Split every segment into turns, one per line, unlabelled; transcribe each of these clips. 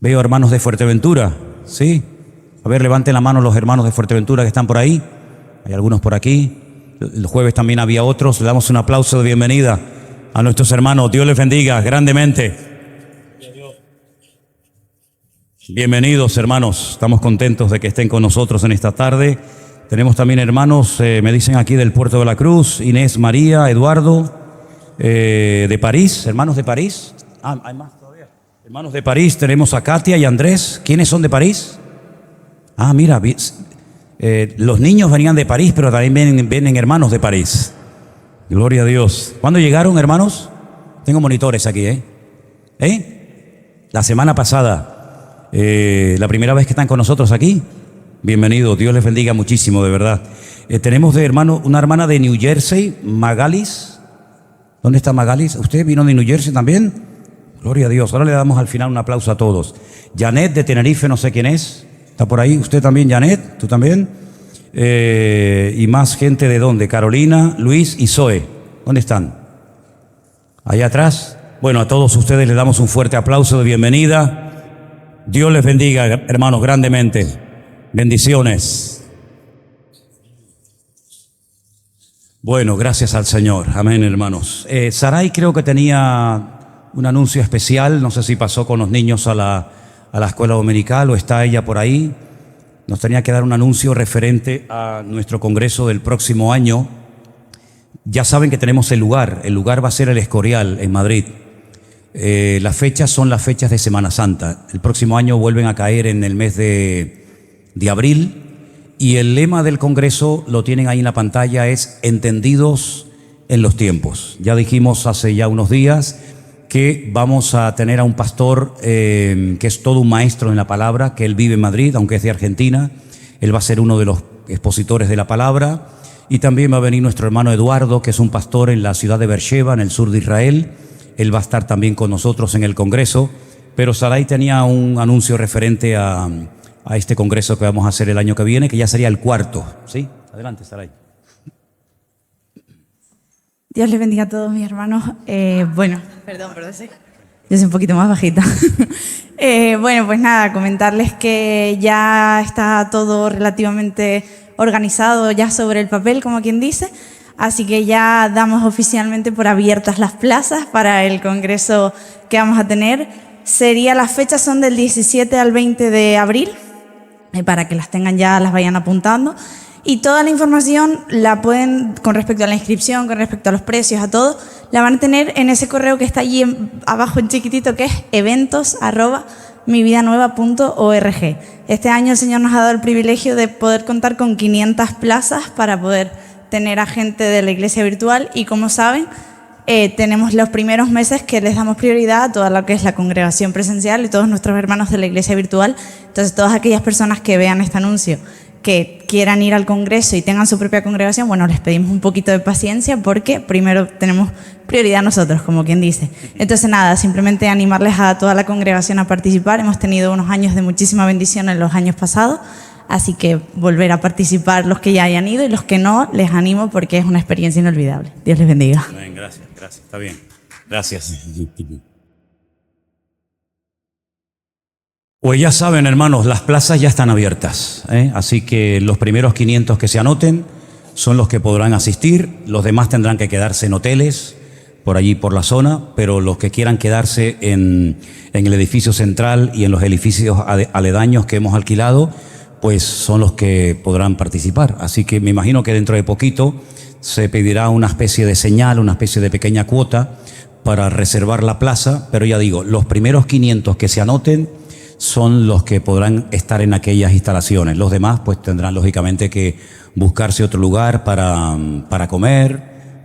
Veo hermanos de Fuerteventura, ¿sí? A ver, levanten la mano los hermanos de Fuerteventura que están por ahí. Hay algunos por aquí. El jueves también había otros. Le damos un aplauso de bienvenida a nuestros hermanos. Dios les bendiga grandemente. Bienvenidos, hermanos. Estamos contentos de que estén con nosotros en esta tarde. Tenemos también hermanos, me dicen aquí del Puerto de la Cruz, Inés, María, Eduardo, de París, hermanos de París. Ah, hay más todavía. Hermanos de París, tenemos a Katia y Andrés. ¿Quiénes son de París? Ah, mira, los niños venían de París, pero también vienen hermanos de París. Gloria a Dios. ¿Cuándo llegaron, hermanos? Tengo monitores aquí, La semana pasada. La primera vez que están con nosotros aquí. Bienvenidos, Dios les bendiga muchísimo, de verdad. Tenemos de hermano, una hermana de New Jersey, Magalis. ¿Dónde está Magalis? ¿Usted vino de New Jersey también? Gloria a Dios. Ahora le damos al final un aplauso a todos. Janet de Tenerife, no sé quién es. ¿Está por ahí? ¿Usted también, Janet? ¿Tú también? Y más gente de dónde? Carolina, Luis y Zoe. ¿Dónde están? Allá atrás. Bueno, a todos ustedes les damos un fuerte aplauso de bienvenida. Dios les bendiga, hermanos, grandemente. Bendiciones. Bueno, gracias al Señor. Amén, hermanos. Saray creo que tenía un anuncio especial. No sé si pasó con los niños a la escuela dominical o está ella por ahí. Nos tenía que dar un anuncio referente a nuestro congreso del próximo año. Ya saben que tenemos el lugar. El lugar va a ser el Escorial, en Madrid. Las fechas son las fechas de Semana Santa. El próximo año vuelven a caer en el mes de abril, y el lema del congreso lo tienen ahí en la pantalla, es entendidos en los tiempos. Ya dijimos hace ya unos días que vamos a tener a un pastor que es todo un maestro en la palabra, que él vive en Madrid, aunque es de Argentina. Él va a ser uno de los expositores de la palabra, y también va a venir nuestro hermano Eduardo, que es un pastor en la ciudad de Beersheba, en el sur de Israel. Él va a estar también con nosotros en el congreso. Pero Saray tenía un anuncio referente a este congreso que vamos a hacer el año que viene, que ya sería el cuarto. ¿Sí? Adelante, Saray.
Dios les bendiga a todos mis hermanos. Perdón, sí. Yo soy un poquito más bajita. Pues nada, comentarles que ya está todo relativamente organizado ya sobre el papel, como quien dice. Así que ya damos oficialmente por abiertas las plazas para el congreso que vamos a tener. Las fechas son del 17 al 20 de abril. Para que las tengan ya, las vayan apuntando. Y toda la información la pueden, con respecto a la inscripción, con respecto a los precios, a todo, la van a tener en ese correo que está allí abajo en chiquitito, que es eventos@mividanueva.org. Este año el Señor nos ha dado el privilegio de poder contar con 500 plazas para poder tener a gente de la iglesia virtual, y como saben, tenemos los primeros meses que les damos prioridad a toda lo que es la congregación presencial y todos nuestros hermanos de la iglesia virtual. Entonces, todas aquellas personas que vean este anuncio, que quieran ir al congreso y tengan su propia congregación, bueno, les pedimos un poquito de paciencia porque primero tenemos prioridad nosotros, como quien dice. Entonces, nada, simplemente animarles a toda la congregación a participar. Hemos tenido unos años de muchísima bendición en los años pasados, así que volver a participar los que ya hayan ido, y los que no, les animo porque es una experiencia inolvidable. Dios les bendiga.
Bien, gracias, está bien. Gracias. Pues ya saben, hermanos, las plazas ya están abiertas, así que los primeros 500 que se anoten son los que podrán asistir. Los demás tendrán que quedarse en hoteles por allí, por la zona, pero los que quieran quedarse en el edificio central y en los edificios aledaños que hemos alquilado, pues son los que podrán participar. Así que me imagino que dentro de poquito se pedirá una especie de señal, una especie de pequeña cuota para reservar la plaza, pero ya digo, los primeros 500 que se anoten son los que podrán estar en aquellas instalaciones. Los demás pues tendrán lógicamente que buscarse otro lugar para comer,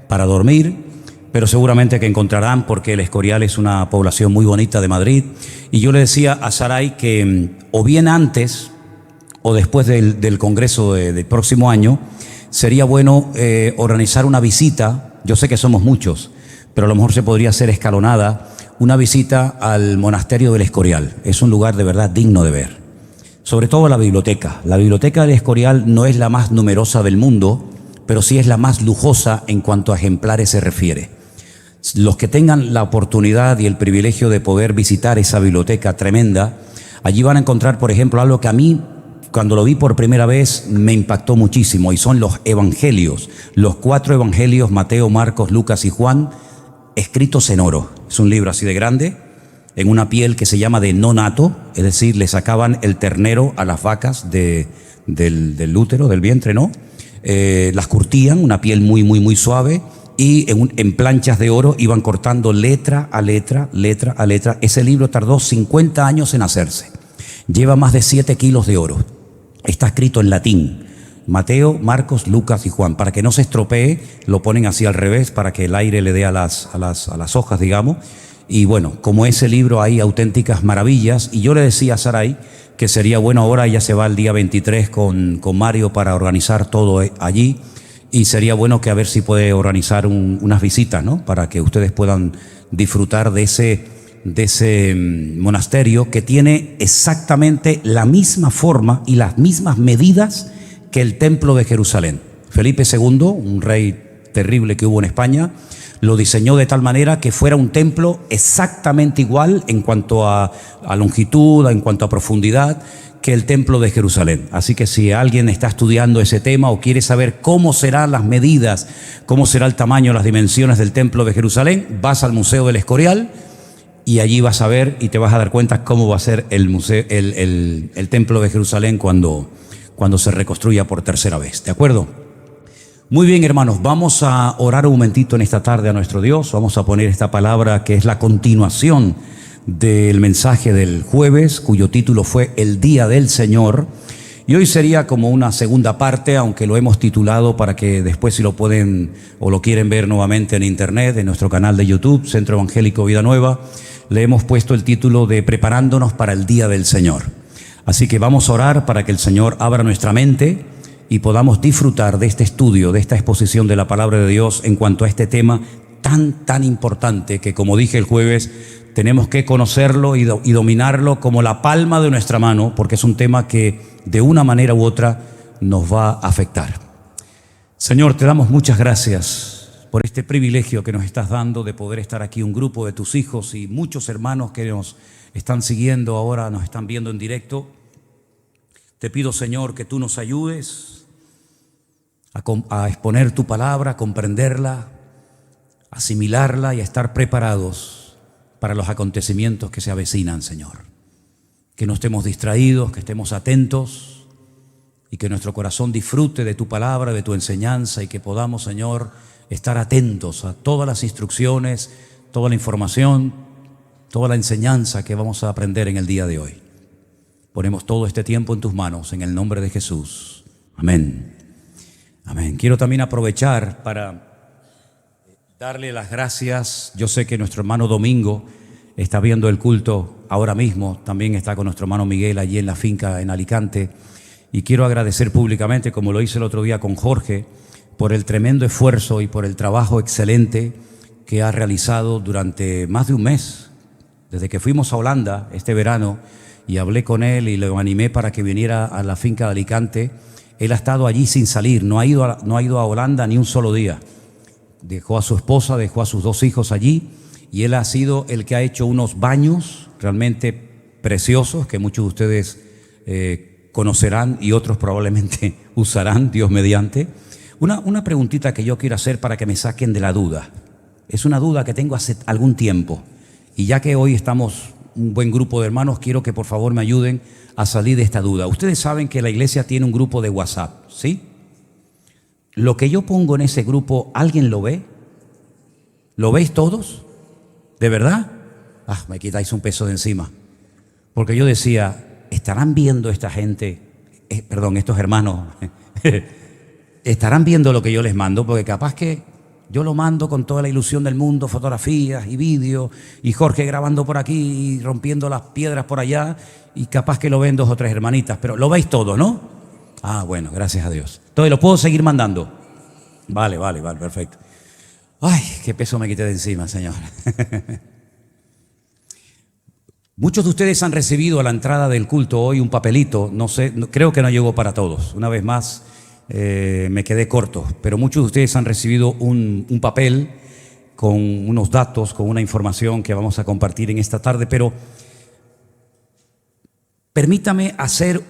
para dormir, pero seguramente que encontrarán, porque el Escorial es una población muy bonita de Madrid. Y yo le decía a Saray que o bien antes o después del congreso del próximo año, sería bueno organizar una visita. Yo sé que somos muchos, pero a lo mejor se podría hacer escalonada, una visita al monasterio del Escorial. Es un lugar de verdad digno de ver. Sobre todo la biblioteca. La biblioteca del Escorial no es la más numerosa del mundo, pero sí es la más lujosa en cuanto a ejemplares se refiere. Los que tengan la oportunidad y el privilegio de poder visitar esa biblioteca tremenda, Allí van a encontrar, por ejemplo, algo que a mí, cuando lo vi por primera vez, me impactó muchísimo, y son los evangelios, los 4 evangelios, Mateo, Marcos, Lucas y Juan, escritos en oro. Es un libro así de grande, en una piel que se llama de nonato, es decir, le sacaban el ternero a las vacas del útero, del vientre, ¿no? Las curtían, una piel muy, muy, muy suave, y en planchas de oro iban cortando letra a letra, letra a letra. Ese libro tardó 50 años en hacerse. Lleva más de 7 kilos de oro. Está escrito en latín. Mateo, Marcos, Lucas y Juan. Para que no se estropee, lo ponen así al revés, para que el aire le dé a las hojas, digamos. Y bueno, como ese libro hay auténticas maravillas. Y yo le decía a Saray que sería bueno, ahora ella se va el día 23 con Mario para organizar todo allí. Y sería bueno que a ver si puede organizar unas visitas, ¿no? Para que ustedes puedan disfrutar de ese monasterio que tiene exactamente la misma forma y las mismas medidas que el templo de Jerusalén. Felipe II, un rey terrible que hubo en España, lo diseñó de tal manera que fuera un templo exactamente igual en cuanto a longitud, en cuanto a profundidad, que el templo de Jerusalén. Así que si alguien está estudiando ese tema o quiere saber cómo serán las medidas, cómo será el tamaño, las dimensiones del templo de Jerusalén, vas al Museo del Escorial y allí vas a ver y te vas a dar cuenta cómo va a ser el templo de Jerusalén cuando se reconstruya por tercera vez. ¿De acuerdo? Muy bien, hermanos, vamos a orar un momentito en esta tarde a nuestro Dios. Vamos a poner esta palabra que es la continuación del mensaje del jueves, cuyo título fue El Día del Señor. Y hoy sería como una segunda parte, aunque lo hemos titulado para que después, si lo pueden o lo quieren ver nuevamente en internet, en nuestro canal de YouTube, Centro Evangélico Vida Nueva, le hemos puesto el título de Preparándonos para el Día del Señor. Así que vamos a orar para que el Señor abra nuestra mente y podamos disfrutar de este estudio, de esta exposición de la palabra de Dios en cuanto a este tema tan importante que, como dije el jueves, tenemos que conocerlo y dominarlo como la palma de nuestra mano, porque es un tema que de una manera u otra nos va a afectar. Señor, te damos muchas gracias por este privilegio que nos estás dando de poder estar aquí, un grupo de tus hijos y muchos hermanos que nos están siguiendo ahora, nos están viendo en directo. Te pido, Señor, que tú nos ayudes a exponer tu palabra, a comprenderla, a asimilarla y a estar preparados para los acontecimientos que se avecinan, Señor. Que no estemos distraídos, que estemos atentos y que nuestro corazón disfrute de tu palabra, de tu enseñanza, y que podamos, Señor, estar atentos a todas las instrucciones, toda la información, toda la enseñanza que vamos a aprender en el día de hoy. Ponemos todo este tiempo en tus manos, en el nombre de Jesús. Amén. Amén. Quiero también aprovechar para darle las gracias. Yo sé que nuestro hermano Domingo está viendo el culto ahora mismo. También está con nuestro hermano Miguel allí en la finca en Alicante. Y quiero agradecer públicamente, como lo hice el otro día con Jorge, por el tremendo esfuerzo y por el trabajo excelente que ha realizado durante más de un mes. Desde que fuimos a Holanda este verano y hablé con él y lo animé para que viniera a la finca de Alicante, él ha estado allí sin salir, no ha ido a Holanda ni un solo día. Dejó a su esposa, dejó a sus 2 hijos allí, y él ha sido el que ha hecho unos baños realmente preciosos que muchos de ustedes conocerán y otros probablemente usarán, Dios mediante. Una preguntita que yo quiero hacer para que me saquen de la duda. Es una duda que tengo hace algún tiempo, y ya que hoy estamos un buen grupo de hermanos, quiero que por favor me ayuden a salir de esta duda. Ustedes saben que la iglesia tiene un grupo de WhatsApp, ¿sí? Lo que yo pongo en ese grupo, ¿alguien lo ve? ¿Lo veis todos? ¿De verdad? Me quitáis un peso de encima. Porque yo decía, ¿estarán viendo esta gente, estos hermanos, estarán viendo lo que yo les mando? Porque capaz que yo lo mando con toda la ilusión del mundo, fotografías y vídeos, y Jorge grabando por aquí y rompiendo las piedras por allá, y capaz que lo ven 2 o 3 hermanitas, pero lo veis todo, ¿no? Bueno, gracias a Dios. Entonces, ¿lo puedo seguir mandando? Vale, perfecto. Ay, qué peso me quité de encima, Señor. Muchos de ustedes han recibido a la entrada del culto hoy un papelito, no sé, creo que no llegó para todos. Una vez más, me quedé corto, pero muchos de ustedes han recibido un papel con unos datos, con una información que vamos a compartir en esta tarde, pero Permítame hacer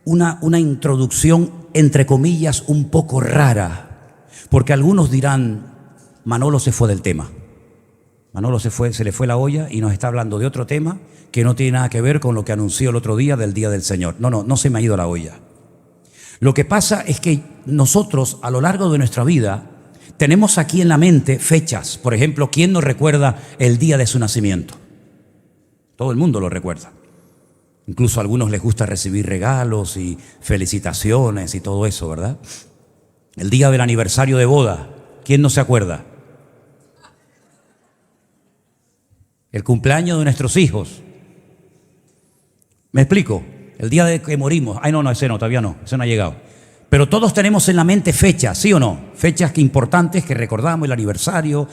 una introducción, entre comillas, un poco rara, porque algunos dirán, Manolo se fue del tema. Manolo se le fue la olla y nos está hablando de otro tema que no tiene nada que ver con lo que anunció el otro día del Día del Señor. No se me ha ido la olla. Lo que pasa es que nosotros, a lo largo de nuestra vida, tenemos aquí en la mente fechas. Por ejemplo, ¿quién nos recuerda el día de su nacimiento? Todo el mundo lo recuerda. Incluso a algunos les gusta recibir regalos y felicitaciones y todo eso, ¿verdad? El día del aniversario de boda, ¿quién no se acuerda? El cumpleaños de nuestros hijos. ¿Me explico? El día de que morimos. Ay, no, ese no, todavía no, ese no ha llegado. Pero todos tenemos en la mente fechas, ¿sí o no? Fechas importantes que recordamos, el aniversario,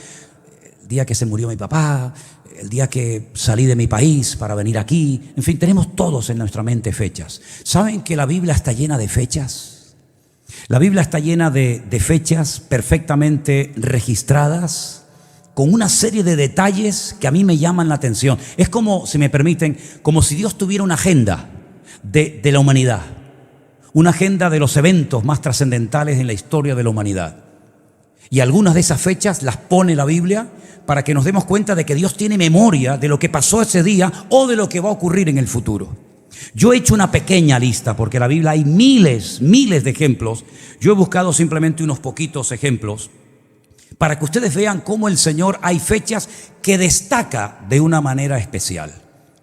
el día que se murió mi papá, el día que salí de mi país para venir aquí. En fin, tenemos todos en nuestra mente fechas. ¿Saben que la Biblia está llena de fechas? La Biblia está llena de fechas perfectamente registradas, con una serie de detalles que a mí me llaman la atención. Es como, si me permiten, como si Dios tuviera una agenda de la humanidad, una agenda de los eventos más trascendentales en la historia de la humanidad. Y algunas de esas fechas las pone la Biblia para que nos demos cuenta de que Dios tiene memoria de lo que pasó ese día o de lo que va a ocurrir en el futuro. Yo he hecho una pequeña lista porque en la Biblia hay miles de ejemplos. Yo he buscado simplemente unos poquitos ejemplos para que ustedes vean cómo el Señor hay fechas que destaca de una manera especial.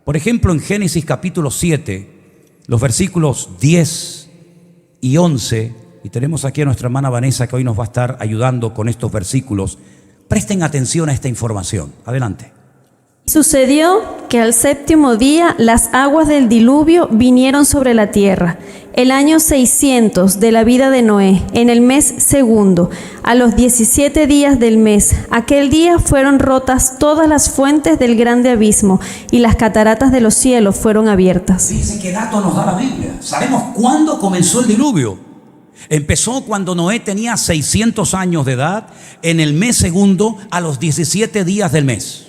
Por ejemplo, en Génesis capítulo 7, los versículos 10 y 11, y tenemos aquí a nuestra hermana Vanessa que hoy nos va a estar ayudando con estos versículos. Presten atención a esta información. Adelante.
Sucedió que al séptimo día las aguas del diluvio vinieron sobre la tierra, el año 600 de la vida de Noé, en el mes segundo, a los 17 días del mes. Aquel día fueron rotas todas las fuentes del grande abismo y las cataratas de los cielos fueron abiertas.
Fíjense qué dato nos da la Biblia. Sabemos cuándo comenzó el diluvio. Empezó cuando Noé tenía 600 años de edad, en el mes segundo, a los 17 días del mes.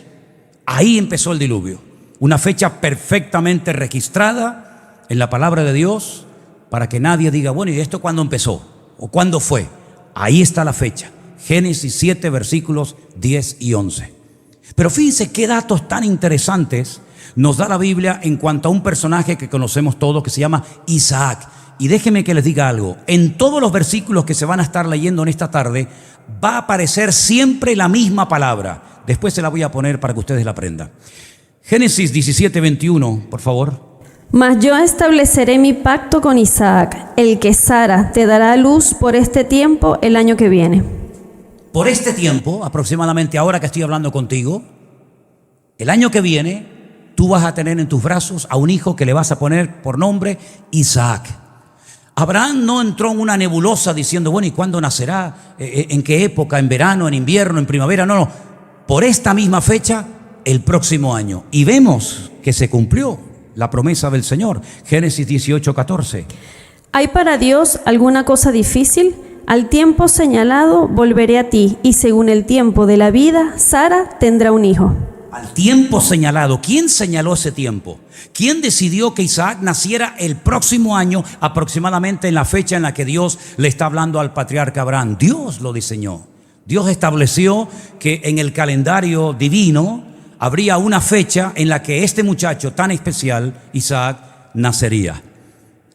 Ahí empezó el diluvio. Una fecha perfectamente registrada en la palabra de Dios para que nadie diga, bueno, ¿y esto cuándo empezó? ¿O cuándo fue? Ahí está la fecha. Génesis 7, versículos 10 y 11. Pero fíjense qué datos tan interesantes nos da la Biblia en cuanto a un personaje que conocemos todos que se llama Isaac. Y déjenme que les diga algo. En todos los versículos que se van a estar leyendo en esta tarde va a aparecer siempre la misma palabra. Después se la voy a poner para que ustedes la aprendan. Génesis 17, 21, por favor.
Mas yo estableceré mi pacto con Isaac, el que Sara te dará a luz por este tiempo el año que viene.
Por este tiempo, aproximadamente ahora que estoy hablando contigo, el año que viene, tú vas a tener en tus brazos a un hijo que le vas a poner por nombre Isaac. Abraham no entró en una nebulosa diciendo, bueno, ¿y cuándo nacerá? ¿En qué época? ¿En verano? ¿En invierno? ¿En primavera? No. Por esta misma fecha, el próximo año. Y vemos que se cumplió la promesa del Señor. Génesis 18, 14.
¿Hay para Dios alguna cosa difícil? Al tiempo señalado volveré a ti, y según el tiempo de la vida, Sara tendrá un hijo.
Al tiempo señalado. ¿Quién señaló ese tiempo? ¿Quién decidió que Isaac naciera el próximo año, aproximadamente en la fecha en la que Dios le está hablando al patriarca Abraham? Dios lo diseñó. Dios estableció que en el calendario divino habría una fecha en la que este muchacho tan especial, Isaac, nacería.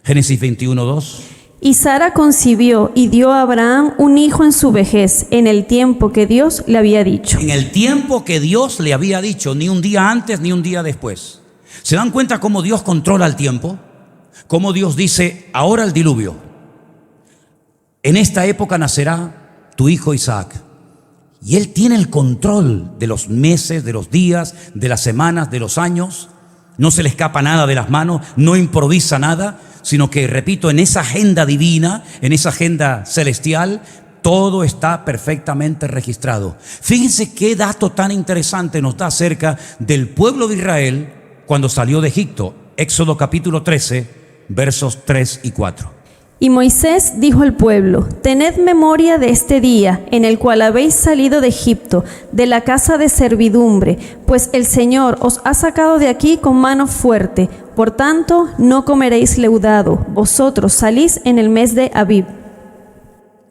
Génesis 21, 2.
Y Sara concibió y dio a Abraham un hijo en su vejez, en el tiempo que Dios le había dicho.
En el tiempo que Dios le había dicho, ni un día antes ni un día después. ¿Se dan cuenta cómo Dios controla el tiempo? Cómo Dios dice, ahora el diluvio. En esta época nacerá tu hijo Isaac. Y él tiene el control de los meses, de los días, de las semanas, de los años. No se le escapa nada de las manos, no improvisa nada, sino que, repito, en esa agenda divina, en esa agenda celestial, todo está perfectamente registrado. Fíjense qué dato tan interesante nos da acerca del pueblo de Israel cuando salió de Egipto. Éxodo capítulo 13, versos 3 y 4.
Y Moisés dijo al pueblo: Tened memoria de este día en el cual habéis salido de Egipto, de la casa de servidumbre, pues el Señor os ha sacado de aquí con mano fuerte. Por tanto, no comeréis leudado. Vosotros salís en el mes de Abib.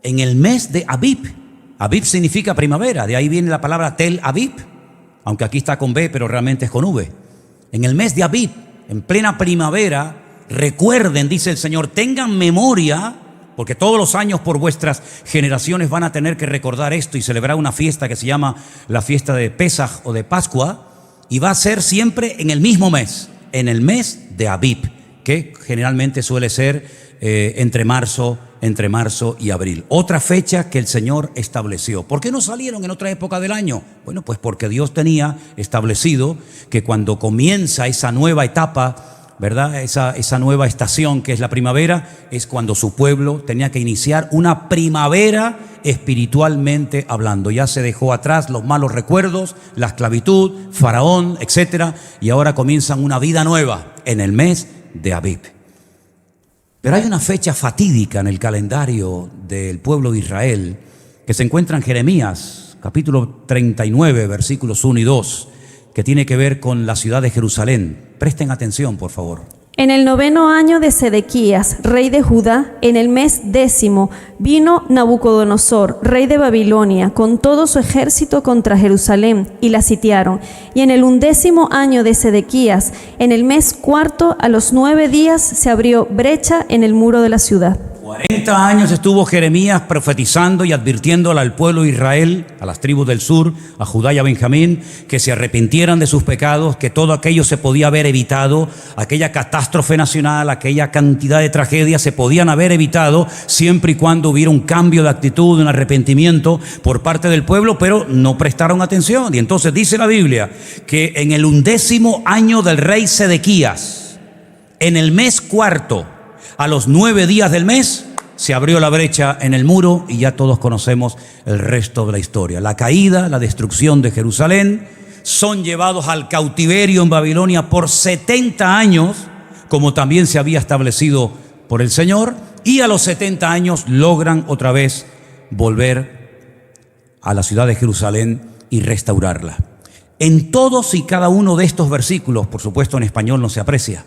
En el mes de Abib. Abib significa primavera, de ahí viene la palabra Tel Abib, aunque aquí está con B, pero realmente es con V. En el mes de Abib, en plena primavera, recuerden, dice el Señor, tengan memoria, porque todos los años por vuestras generaciones van a tener que recordar esto y celebrar una fiesta que se llama la fiesta de Pesaj o de Pascua, y va a ser siempre en el mismo mes, en el mes de Abib, que generalmente suele ser entre marzo y abril. Otra fecha que el Señor estableció. ¿Por qué no salieron en otra época del año? Bueno, pues porque Dios tenía establecido que cuando comienza esa nueva etapa, ¿verdad? Esa nueva estación que es la primavera, es cuando su pueblo tenía que iniciar una primavera espiritualmente hablando. Ya se dejó atrás los malos recuerdos, la esclavitud, Faraón, etcétera, y ahora comienzan una vida nueva en el mes de Abib. Pero hay una fecha fatídica en el calendario del pueblo de Israel que se encuentra en Jeremías, capítulo 39, versículos 1 y 2, que tiene que ver con la ciudad de Jerusalén. Presten atención, por favor.
En el 9º año de Sedequías, rey de Judá, en el mes 10º, vino Nabucodonosor, rey de Babilonia, con todo su ejército contra Jerusalén, y la sitiaron. Y en el 11º año de Sedequías, en el mes 4º, a los 9 días, se abrió brecha en el muro de la ciudad.
40 años estuvo Jeremías profetizando y advirtiéndole al pueblo de Israel, a las tribus del sur, a Judá y a Benjamín, que se arrepintieran de sus pecados, que todo aquello se podía haber evitado, aquella catástrofe nacional, aquella cantidad de tragedias se podían haber evitado siempre y cuando hubiera un cambio de actitud, un arrepentimiento por parte del pueblo, pero no prestaron atención. Y entonces dice la Biblia que en el 11º año del rey Sedequías, en el mes 4º, a los 9 días del mes, se abrió la brecha en el muro y ya todos conocemos el resto de la historia. La caída, la destrucción de Jerusalén, son llevados al cautiverio en Babilonia por 70 años, como también se había establecido por el Señor, y a los 70 años logran otra vez volver a la ciudad de Jerusalén y restaurarla. En todos y cada uno de estos versículos, por supuesto en español no se aprecia,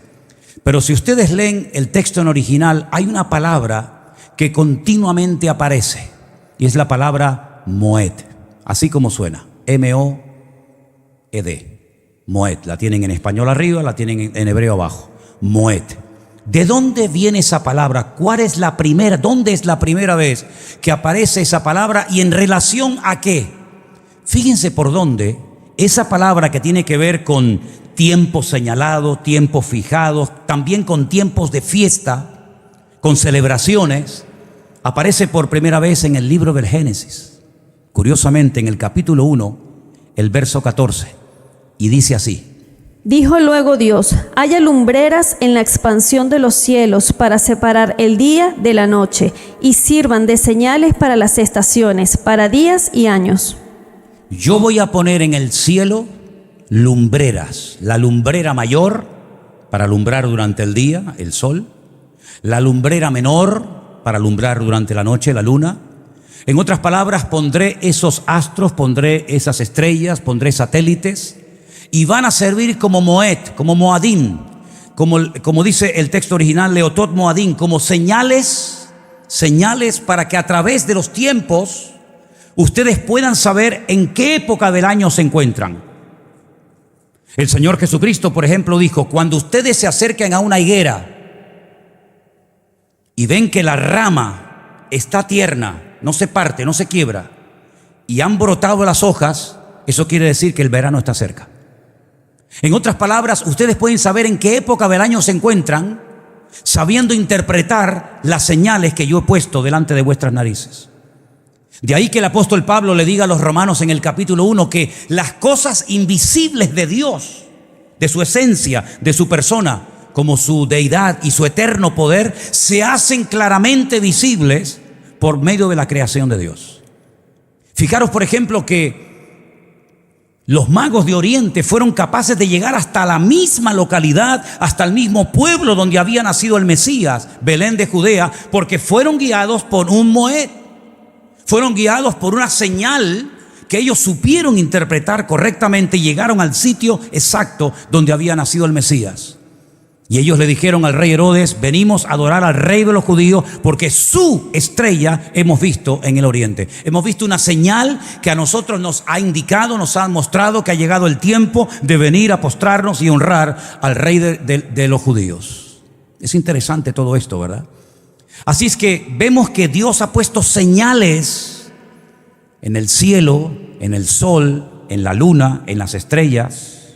pero si ustedes leen el texto en original, hay una palabra que continuamente aparece y es la palabra Moed, así como suena, M-O-E-D, Moed. La tienen en español arriba, la tienen en hebreo abajo, Moed. ¿De dónde viene esa palabra? ¿Cuál es la primera? ¿Dónde es la primera vez que aparece esa palabra y en relación a qué? Fíjense por dónde esa palabra que tiene que ver con tiempos señalados, tiempos fijados, también con tiempos de fiesta, con celebraciones, aparece por primera vez en el libro del Génesis. Curiosamente, en el capítulo 1, el verso 14, y dice así:
Dijo luego Dios: haya lumbreras en la expansión de los cielos para separar el día de la noche, y sirvan de señales para las estaciones, para días y años.
Yo voy a poner en el cielo lumbreras, la lumbrera mayor para alumbrar durante el día, el sol, la lumbrera menor para alumbrar durante la noche, la luna. En otras palabras, pondré esos astros, pondré esas estrellas, pondré satélites, y van a servir como Moed, como Moadim, como dice el texto original, Leotot Moadim, como señales para que a través de los tiempos ustedes puedan saber en qué época del año se encuentran. El Señor Jesucristo, por ejemplo, dijo: cuando ustedes se acerquen a una higuera y ven que la rama está tierna, no se parte, no se quiebra, y han brotado las hojas, eso quiere decir que el verano está cerca. En otras palabras, ustedes pueden saber en qué época del año se encuentran, sabiendo interpretar las señales que yo he puesto delante de vuestras narices. De ahí que el apóstol Pablo le diga a los romanos en el capítulo 1 que las cosas invisibles de Dios, de su esencia, de su persona, como su deidad y su eterno poder, se hacen claramente visibles por medio de la creación de Dios. Fijaros, por ejemplo, que Los magos de Oriente fueron capaces de llegar hasta la misma localidad, hasta el mismo pueblo donde había nacido el Mesías, Belén de Judea, porque fueron guiados por un moed. Fueron guiados por una señal que ellos supieron interpretar correctamente y llegaron al sitio exacto donde había nacido el Mesías. Y ellos le dijeron al rey Herodes: venimos a adorar al rey de los judíos porque su estrella hemos visto en el oriente. Hemos visto una señal que a nosotros nos ha indicado, nos ha mostrado que ha llegado el tiempo de venir a postrarnos y honrar al rey de los judíos. Es interesante todo esto, ¿verdad? Así es que vemos que Dios ha puesto señales en el cielo, en el sol, en la luna, en las estrellas,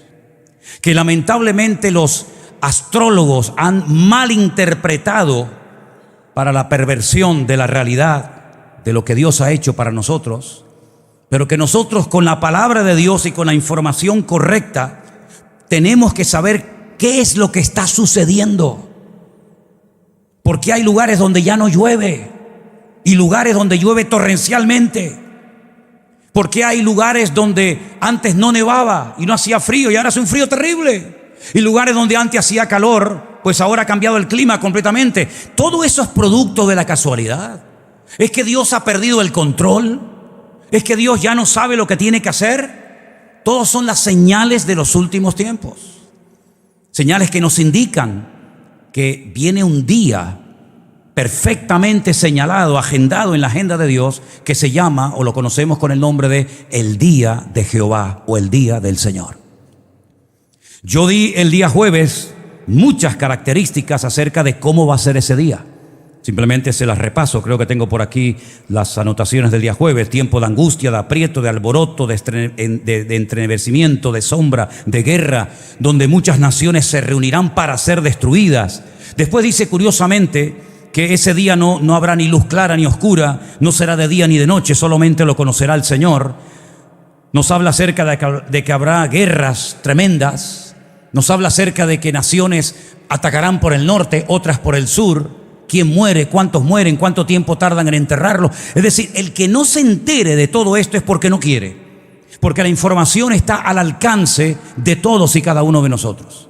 que lamentablemente los astrólogos han malinterpretado para la perversión de la realidad de lo que Dios ha hecho para nosotros, pero que nosotros con la palabra de Dios y con la información correcta tenemos que saber qué es lo que está sucediendo. Porque hay lugares donde ya no llueve y lugares donde llueve torrencialmente. Porque hay lugares donde antes no nevaba y no hacía frío y ahora hace un frío terrible. Y lugares donde antes hacía calor, pues ahora ha cambiado el clima completamente. Todo eso es producto de la casualidad. ¿Es que Dios ha perdido el control? ¿Es que Dios ya no sabe lo que tiene que hacer? Todos son las señales de los últimos tiempos. Señales que nos indican que viene un día perfectamente señalado, agendado en la agenda de Dios, que se llama, o lo conocemos con el nombre de el día de Jehová o el día del Señor. Yo di el día jueves muchas características acerca de cómo va a ser ese día. Simplemente se las repaso. Creo que tengo por aquí las anotaciones del día jueves: tiempo de angustia, de aprieto, de alboroto, de entremecimiento, de sombra, de guerra, donde muchas naciones se reunirán para ser destruidas. Después dice curiosamente que ese día no habrá ni luz clara ni oscura, no será de día ni de noche, solamente lo conocerá el Señor. Nos habla acerca de que habrá guerras tremendas. Nos habla acerca de que naciones atacarán por el norte, otras por el sur. ¿Quién muere? ¿Cuántos mueren? ¿Cuánto tiempo tardan en enterrarlo? Es decir, el que no se entere de todo esto es porque no quiere. Porque la información está al alcance de todos y cada uno de nosotros.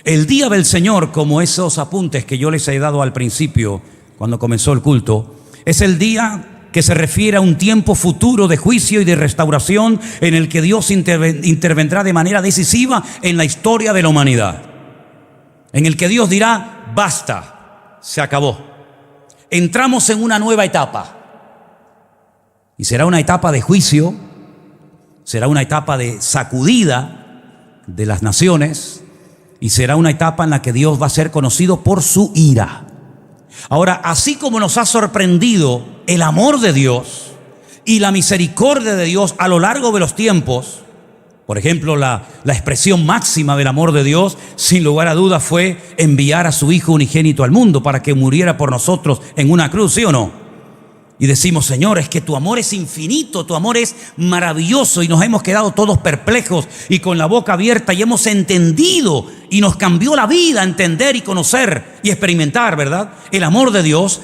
El día del Señor, como esos apuntes que yo les he dado al principio cuando comenzó el culto, es el día que se refiere a un tiempo futuro de juicio y de restauración en el que Dios intervendrá de manera decisiva en la historia de la humanidad. En el que Dios dirá: basta, se acabó. Entramos en una nueva etapa. Y será una etapa de juicio, será una etapa de sacudida de las naciones y será una etapa en la que Dios va a ser conocido por su ira. Ahora, así como nos ha sorprendido el amor de Dios y la misericordia de Dios a lo largo de los tiempos, por ejemplo, la expresión máxima del amor de Dios, sin lugar a dudas, fue enviar a su Hijo unigénito al mundo para que muriera por nosotros en una cruz, ¿sí o no? Y decimos: Señor, es que tu amor es infinito, tu amor es maravilloso, y nos hemos quedado todos perplejos y con la boca abierta y hemos entendido, y nos cambió la vida entender y conocer y experimentar, ¿verdad?, el amor de Dios.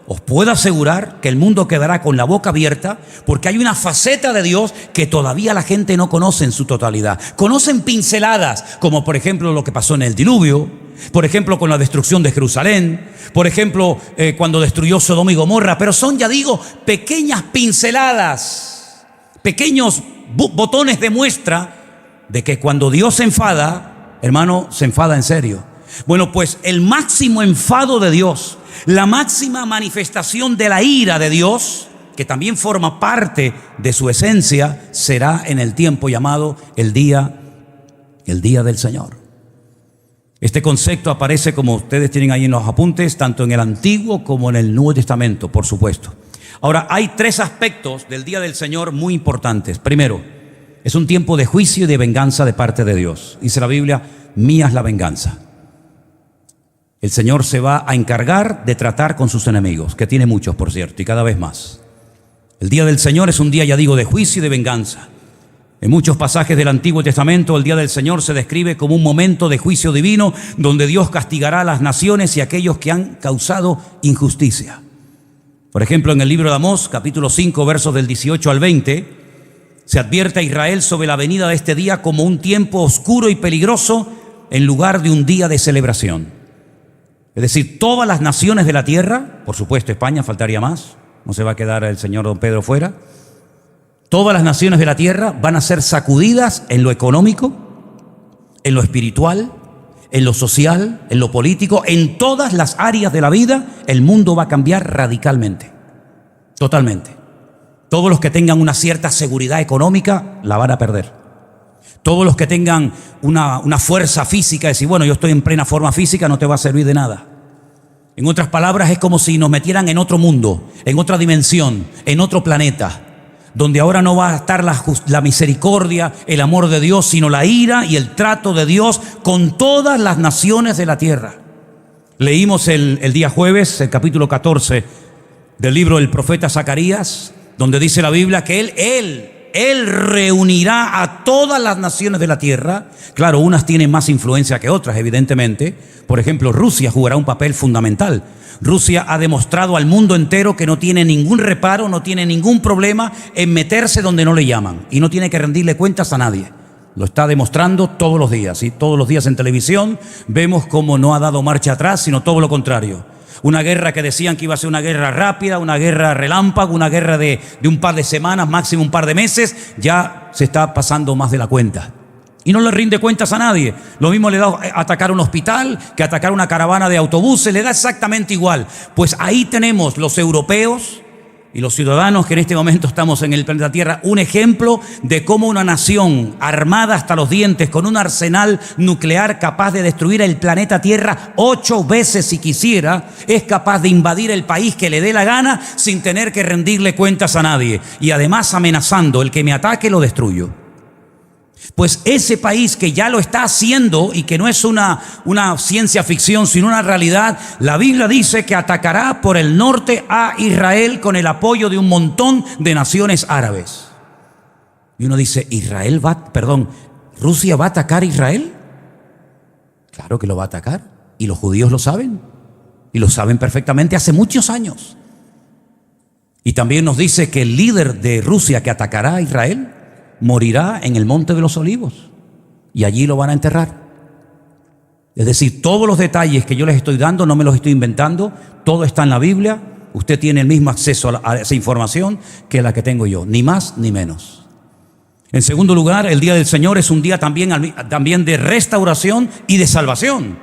Os puedo asegurar que el mundo quedará con la boca abierta, porque hay una faceta de Dios que todavía la gente no conoce en su totalidad. Conocen pinceladas, como por ejemplo lo que pasó en el diluvio, por ejemplo con la destrucción de Jerusalén, por ejemplo cuando destruyó Sodoma y Gomorra, pero son, ya digo, pequeñas pinceladas, pequeños botones de muestra de que cuando Dios se enfada, hermano, se enfada en serio. Bueno, pues el máximo enfado de Dios, la máxima manifestación de la ira de Dios, que también forma parte de su esencia, será en el tiempo llamado el día del Señor. Este concepto aparece, como ustedes tienen ahí en los apuntes, tanto en el Antiguo como en el Nuevo Testamento, por supuesto. Ahora, hay tres aspectos del día del Señor muy importantes. Primero, es un tiempo de juicio y de venganza de parte de Dios. Dice la Biblia: mía es la venganza. El Señor se va a encargar de tratar con sus enemigos, que tiene muchos, por cierto, y cada vez más. El día del Señor es un día, ya digo, de juicio y de venganza. En muchos pasajes del Antiguo Testamento, el día del Señor se describe como un momento de juicio divino, donde Dios castigará a las naciones y a aquellos que han causado injusticia. Por ejemplo, en el libro de Amós, capítulo 5, versos del 18 al 20, Se advierte a Israel sobre la venida de este día como un tiempo oscuro y peligroso en lugar de un día de celebración. Es decir, todas las naciones de la tierra, por supuesto España, faltaría más, no se va a quedar el señor don Pedro fuera, todas las naciones de la tierra van a ser sacudidas en lo económico, en lo espiritual, en lo social, en lo político, en todas las áreas de la vida. El mundo va a cambiar radicalmente, totalmente. Todos los que tengan una cierta seguridad económica la van a perder. Todos los que tengan una fuerza física, decir, bueno, yo estoy en plena forma física, no te va a servir de nada. En otras palabras, es como si nos metieran en otro mundo, en otra dimensión, en otro planeta, donde ahora no va a estar la misericordia, el amor de Dios, sino la ira y el trato de Dios con todas las naciones de la tierra. Leímos el día jueves, el capítulo 14 del libro del profeta Zacarías, donde dice la Biblia que Él reunirá a todas las naciones de la tierra. Claro, unas tienen más influencia que otras, evidentemente. Por ejemplo, Rusia jugará un papel fundamental. Rusia ha demostrado al mundo entero que no tiene ningún reparo, no tiene ningún problema en meterse donde no le llaman y no tiene que rendirle cuentas a nadie. Lo está demostrando todos los días, ¿sí? Todos los días en televisión vemos cómo no ha dado marcha atrás, sino todo lo contrario. Una guerra que decían que iba a ser una guerra rápida, una guerra relámpago, una guerra de un par de semanas, máximo un par de meses, ya se está pasando más de la cuenta. Y no le rinde cuentas a nadie. Lo mismo le da a atacar un hospital que atacar una caravana de autobuses, le da exactamente igual. Pues ahí tenemos los europeos y los ciudadanos que en este momento estamos en el planeta Tierra, un ejemplo de cómo una nación armada hasta los dientes con un arsenal nuclear capaz de destruir el planeta Tierra 8 veces si quisiera, es capaz de invadir el país que le dé la gana sin tener que rendirle cuentas a nadie. Y además amenazando, el que me ataque lo destruyo. Pues ese país que ya lo está haciendo y que no es una ciencia ficción, sino una realidad, la Biblia dice que atacará por el norte a Israel con el apoyo de un montón de naciones árabes. Y uno dice, ¿Rusia va a atacar a Israel? Claro que lo va a atacar. Y los judíos lo saben. Y lo saben perfectamente hace muchos años. Y también nos dice que el líder de Rusia que atacará a Israel morirá en el Monte de los Olivos y allí lo van a enterrar. Es decir, todos los detalles que yo les estoy dando no me los estoy inventando, todo está en la Biblia. Usted tiene el mismo acceso a esa información que la que tengo yo, ni más ni menos. En segundo lugar, el día del Señor es un día también de restauración y de salvación.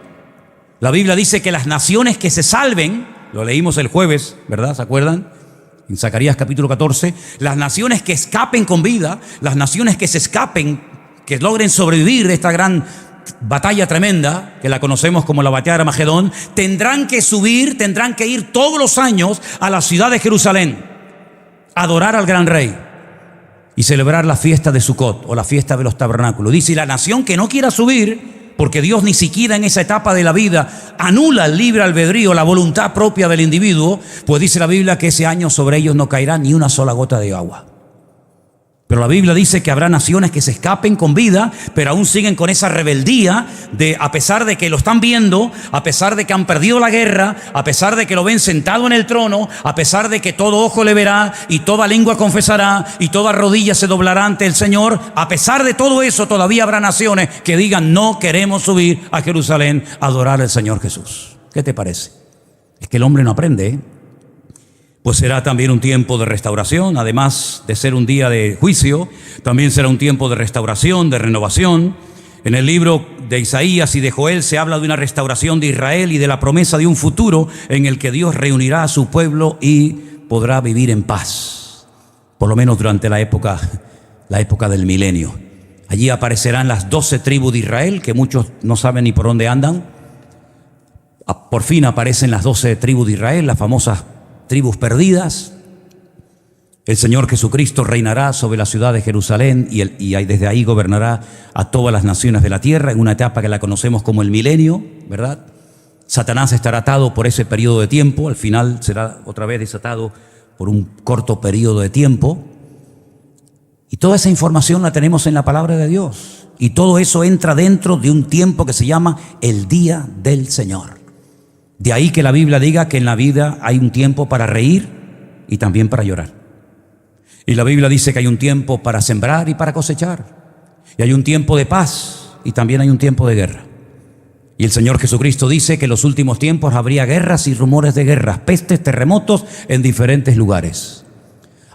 La Biblia dice que las naciones que se salven, lo leímos el jueves, ¿verdad? ¿Se acuerdan? En Zacarías capítulo 14, las naciones que escapen con vida, las naciones que se escapen, que logren sobrevivir esta gran batalla tremenda, que la conocemos como la batalla de Armagedón, tendrán que ir todos los años a la ciudad de Jerusalén, a adorar al gran rey y celebrar la fiesta de Sucot o la fiesta de los tabernáculos. Dice, y la nación que no quiera subir, porque Dios ni siquiera en esa etapa de la vida anula el libre albedrío, la voluntad propia del individuo, pues dice la Biblia que ese año sobre ellos no caerá ni una sola gota de agua. Pero la Biblia dice que habrá naciones que se escapen con vida, pero aún siguen con esa rebeldía de, a pesar de que lo están viendo, a pesar de que han perdido la guerra, a pesar de que lo ven sentado en el trono, a pesar de que todo ojo le verá y toda lengua confesará y toda rodilla se doblará ante el Señor, a pesar de todo eso todavía habrá naciones que digan, no queremos subir a Jerusalén a adorar al Señor Jesús. ¿Qué te parece? Es que el hombre no aprende, ¿eh? Pues será también un tiempo de restauración, además de ser un día de juicio, también será un tiempo de restauración, de renovación. En el libro de Isaías y de Joel se habla de una restauración de Israel y de la promesa de un futuro en el que Dios reunirá a su pueblo y podrá vivir en paz, por lo menos durante la época del milenio. Allí aparecerán las 12 tribus de Israel, que muchos no saben ni por dónde andan. Por fin aparecen las 12 tribus de Israel, las famosas tribus perdidas. El Señor Jesucristo reinará sobre la ciudad de Jerusalén y desde ahí gobernará a todas las naciones de la tierra en una etapa que la conocemos como el milenio, ¿verdad? Satanás estará atado por ese periodo de tiempo, al final será otra vez desatado por un corto periodo de tiempo. Y toda esa información la tenemos en la palabra de Dios. Y todo eso entra dentro de un tiempo que se llama el día del Señor. De ahí que la Biblia diga que en la vida hay un tiempo para reír y también para llorar. Y la Biblia dice que hay un tiempo para sembrar y para cosechar. Y hay un tiempo de paz y también hay un tiempo de guerra. Y el Señor Jesucristo dice que en los últimos tiempos habría guerras y rumores de guerras, pestes, terremotos en diferentes lugares.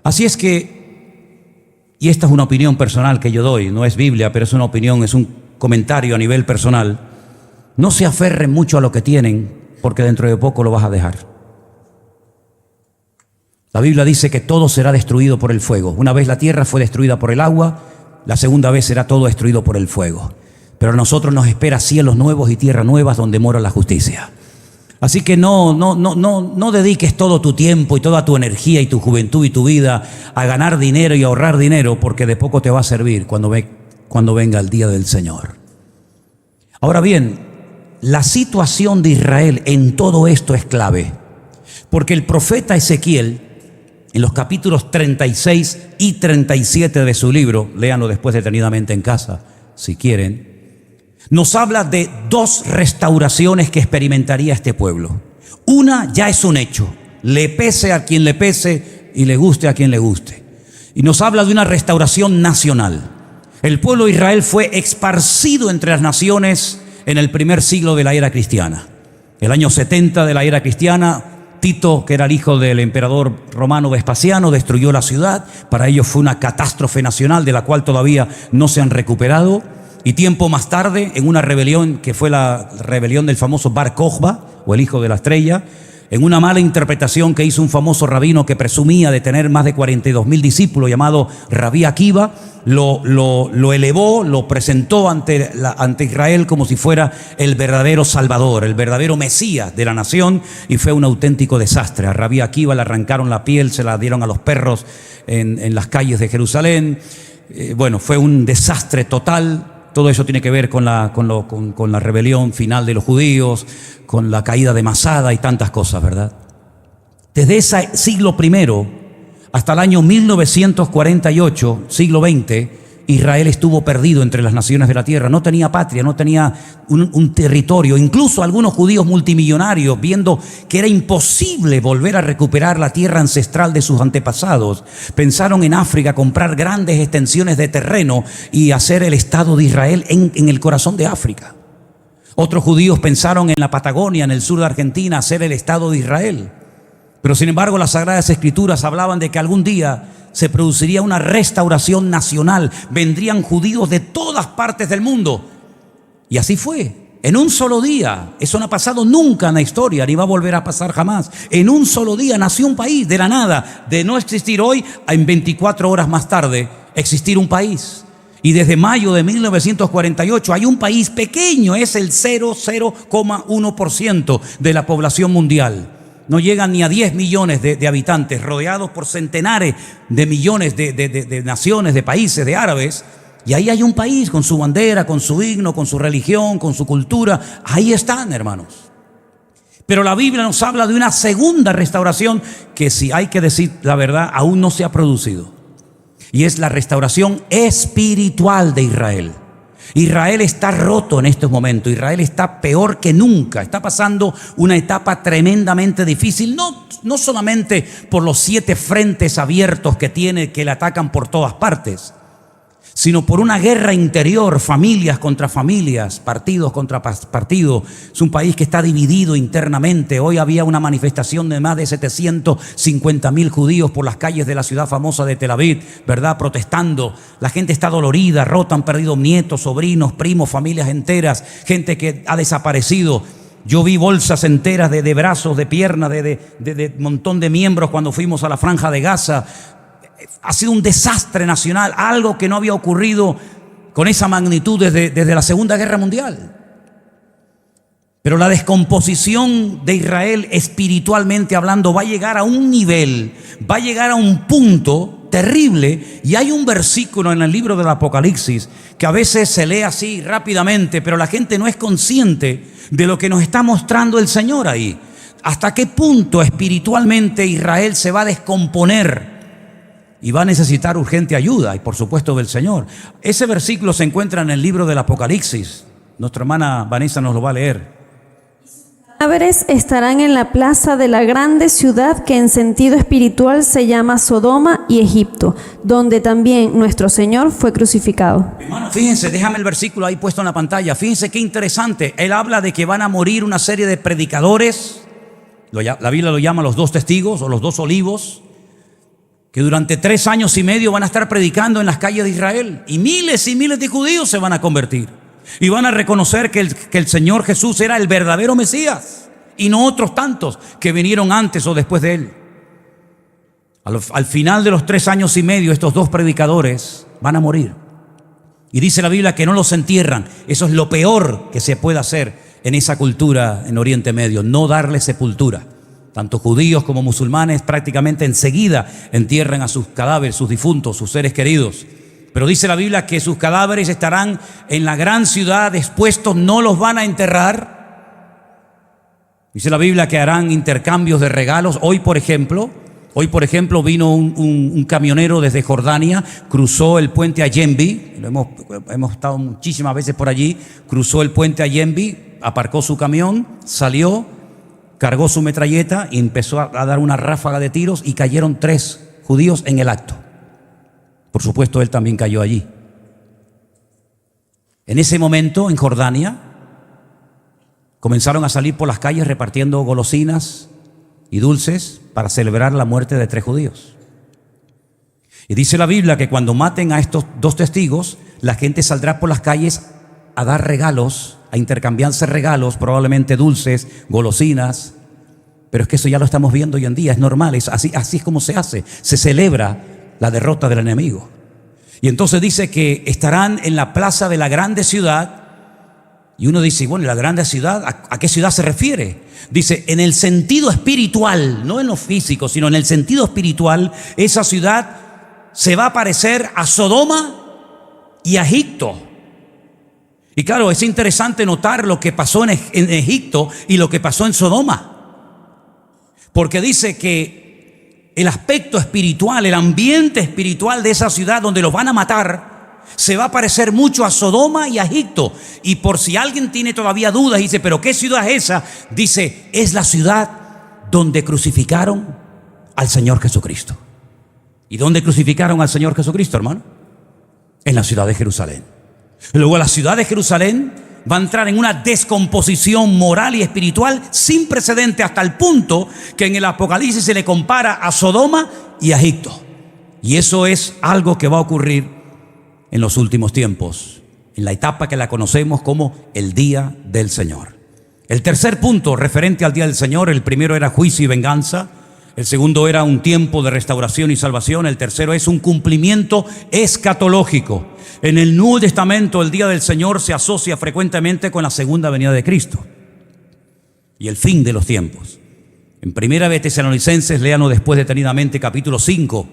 Así es que, y esta es una opinión personal que yo doy, no es Biblia, pero es una opinión, es un comentario a nivel personal, no se aferren mucho a lo que tienen, porque dentro de poco lo vas a dejar. La Biblia dice que todo será destruido por el fuego. Una vez la tierra fue destruida por el agua, la segunda vez será todo destruido por el fuego. Pero a nosotros nos espera cielos nuevos y tierras nuevas donde mora la justicia. Así que no dediques todo tu tiempo y toda tu energía y tu juventud y tu vida a ganar dinero y a ahorrar dinero, porque de poco te va a servir cuando venga el día del Señor. Ahora bien, la situación de Israel en todo esto es clave, porque el profeta Ezequiel, en los capítulos 36 y 37 de su libro, léanlo después detenidamente en casa, si quieren, nos habla de dos restauraciones que experimentaría este pueblo. Una ya es un hecho, le pese a quien le pese y le guste a quien le guste. Y nos habla de una restauración nacional. El pueblo de Israel fue esparcido entre las naciones en el primer siglo de la era cristiana. El año 70 de la era cristiana, Tito, que era el hijo del emperador romano Vespasiano, destruyó la ciudad. Para ellos fue una catástrofe nacional de la cual todavía no se han recuperado. Y tiempo más tarde, en una rebelión que fue la rebelión del famoso Bar Kokhba, o el hijo de la estrella, en una mala interpretación que hizo un famoso rabino que presumía de tener más de 42,000 discípulos, llamado Rabí Akiva, lo elevó, lo presentó ante Israel como si fuera el verdadero Salvador, el verdadero Mesías de la nación, y fue un auténtico desastre. A Rabí Akiva le arrancaron la piel, se la dieron a los perros en las calles de Jerusalén. Bueno, fue un desastre total. Todo eso tiene que ver con la rebelión final de los judíos, con la caída de Masada y tantas cosas, ¿verdad? Desde ese siglo I hasta el año 1948, siglo XX, Israel estuvo perdido entre las naciones de la tierra. No tenía patria, no tenía un territorio. Incluso algunos judíos multimillonarios, viendo que era imposible volver a recuperar la tierra ancestral de sus antepasados, pensaron en África comprar grandes extensiones de terreno y hacer el Estado de Israel en el corazón de África. Otros judíos pensaron en la Patagonia, en el sur de Argentina, hacer el Estado de Israel. Pero sin embargo, las Sagradas Escrituras hablaban de que algún día se produciría una restauración nacional. Vendrían judíos de todas partes del mundo. Y así fue. En un solo día. Eso no ha pasado nunca en la historia, ni va a volver a pasar jamás. En un solo día nació un país de la nada. De no existir hoy, en 24 horas más tarde, existir un país. Y desde mayo de 1948 hay un país pequeño, es el 0,1% de la población mundial. No llegan ni a 10 millones de habitantes, rodeados por centenares de millones de naciones, de países, de árabes. Y ahí hay un país con su bandera, con su himno, con su religión, con su cultura. Ahí están, hermanos. Pero la Biblia nos habla de una segunda restauración que, si hay que decir la verdad, aún no se ha producido. Y es la restauración espiritual de Israel. Israel está roto en estos momentos. Israel está peor que nunca. Está pasando una etapa tremendamente difícil, no solamente por los 7 frentes abiertos que tiene, que le atacan por todas partes, sino por una guerra interior, familias contra familias, partidos contra partidos. Es un país que está dividido internamente. Hoy había una manifestación de más de 750,000 judíos por las calles de la ciudad famosa de Tel Aviv, ¿verdad? Protestando. La gente está dolorida, rota, han perdido nietos, sobrinos, primos, familias enteras, gente que ha desaparecido. Yo vi bolsas enteras de brazos, de piernas, de montón de miembros cuando fuimos a la Franja de Gaza. Ha sido un desastre nacional, algo que no había ocurrido con esa magnitud desde la Segunda Guerra Mundial. Pero la descomposición de Israel, espiritualmente hablando, va a llegar a un nivel, va a llegar a un punto terrible. Y hay un versículo en el libro del Apocalipsis que a veces se lee así rápidamente, pero la gente no es consciente de lo que nos está mostrando el Señor ahí. Hasta qué punto espiritualmente Israel se va a descomponer y va a necesitar urgente ayuda, y por supuesto del Señor. Ese versículo se encuentra en el libro del Apocalipsis. Nuestra hermana Vanessa nos lo va a leer.
cadáveres estarán en la plaza de la grande ciudad que en sentido espiritual se llama Sodoma y Egipto, donde también nuestro Señor fue crucificado.
Hermano, fíjense, déjame el versículo ahí puesto en la pantalla. Fíjense qué interesante. Él habla de que van a morir una serie de predicadores. La Biblia lo llama los 2 testigos o los 2 olivos, que durante 3 años y medio van a estar predicando en las calles de Israel. Y miles de judíos se van a convertir. Y van a reconocer que el Señor Jesús era el verdadero Mesías y no otros tantos que vinieron antes o después de él. Al final de los 3 años y medio, estos 2 predicadores van a morir. Y dice la Biblia que no los entierran. Eso es lo peor que se puede hacer en esa cultura en Oriente Medio, no darle sepultura. Tanto judíos como musulmanes prácticamente enseguida entierran a sus cadáveres, sus difuntos, sus seres queridos. Pero dice la Biblia que sus cadáveres estarán en la gran ciudad expuestos, no los van a enterrar. Dice la Biblia que harán intercambios de regalos. Hoy, por ejemplo, vino un camionero desde Jordania, cruzó el puente Ayembi. Hemos estado muchísimas veces por allí. Cruzó el puente Ayembi, aparcó su camión, salió, cargó su metralleta y empezó a dar una ráfaga de tiros y cayeron 3 judíos en el acto. Por supuesto, él también cayó allí. En ese momento, en Jordania, comenzaron a salir por las calles repartiendo golosinas y dulces para celebrar la muerte de 3 judíos. Y dice la Biblia que cuando maten a estos 2 testigos, la gente saldrá por las calles a dar regalos, a intercambiarse regalos, probablemente dulces, golosinas. Pero es que eso ya lo estamos viendo hoy en día, es normal, así es como se hace. Se celebra la derrota del enemigo. Y entonces dice que estarán en la plaza de la grande ciudad. Y uno dice, bueno, ¿la grande ciudad? ¿A qué ciudad se refiere? Dice, en el sentido espiritual, no en lo físico, sino en el sentido espiritual, esa ciudad se va a parecer a Sodoma y a Egipto. Y claro, es interesante notar lo que pasó en Egipto y lo que pasó en Sodoma. Porque dice que el aspecto espiritual, el ambiente espiritual de esa ciudad donde los van a matar, se va a parecer mucho a Sodoma y a Egipto. Y por si alguien tiene todavía dudas y dice, ¿pero qué ciudad es esa? Dice, es la ciudad donde crucificaron al Señor Jesucristo. ¿Y dónde crucificaron al Señor Jesucristo, hermano? En la ciudad de Jerusalén. Luego la ciudad de Jerusalén va a entrar en una descomposición moral y espiritual sin precedente, hasta el punto que en el Apocalipsis se le compara a Sodoma y a Egipto. Y eso es algo que va a ocurrir en los últimos tiempos, en la etapa que la conocemos como el día del Señor. El tercer punto referente al día del Señor, el primero era juicio y venganza, el segundo era un tiempo de restauración y salvación, el tercero es un cumplimiento escatológico. En el Nuevo Testamento el día del Señor se asocia frecuentemente con la segunda venida de Cristo y el fin de los tiempos. En Primera de Tesalonicenses, léanos después detenidamente, capítulo 5,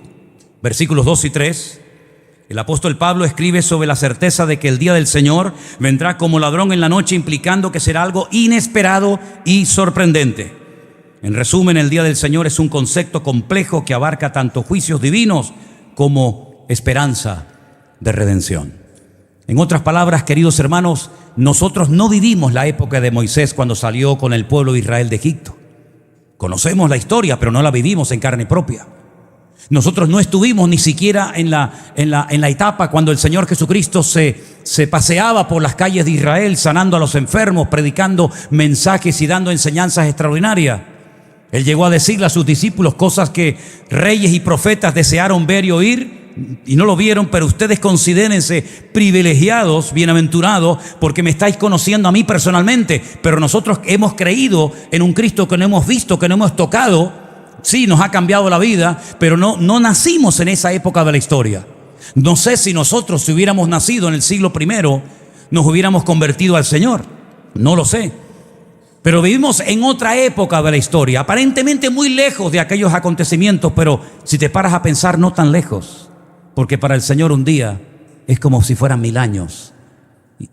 versículos 2 y 3. El apóstol Pablo escribe sobre la certeza de que el día del Señor vendrá como ladrón en la noche, implicando que será algo inesperado y sorprendente. En resumen, el día del Señor es un concepto complejo que abarca tanto juicios divinos como esperanza de redención. En otras palabras, queridos hermanos, nosotros no vivimos la época de Moisés cuando salió con el pueblo de Israel de Egipto. Conocemos la historia, pero no la vivimos en carne propia. Nosotros no estuvimos ni siquiera en la etapa cuando el Señor Jesucristo se paseaba por las calles de Israel, sanando a los enfermos, predicando mensajes y dando enseñanzas extraordinarias. Él llegó a decirle a sus discípulos cosas que reyes y profetas desearon ver y oír y no lo vieron, pero ustedes considérense privilegiados, bienaventurados, porque me estáis conociendo a mí personalmente, pero nosotros hemos creído en un Cristo que no hemos visto, que no hemos tocado. Sí, nos ha cambiado la vida, pero no nacimos en esa época de la historia. No sé si nosotros, si hubiéramos nacido en el siglo I, nos hubiéramos convertido al Señor. No lo sé. Pero vivimos en otra época de la historia, aparentemente muy lejos de aquellos acontecimientos, pero si te paras a pensar, no tan lejos. Porque para el Señor un día es como si fueran 1000 años,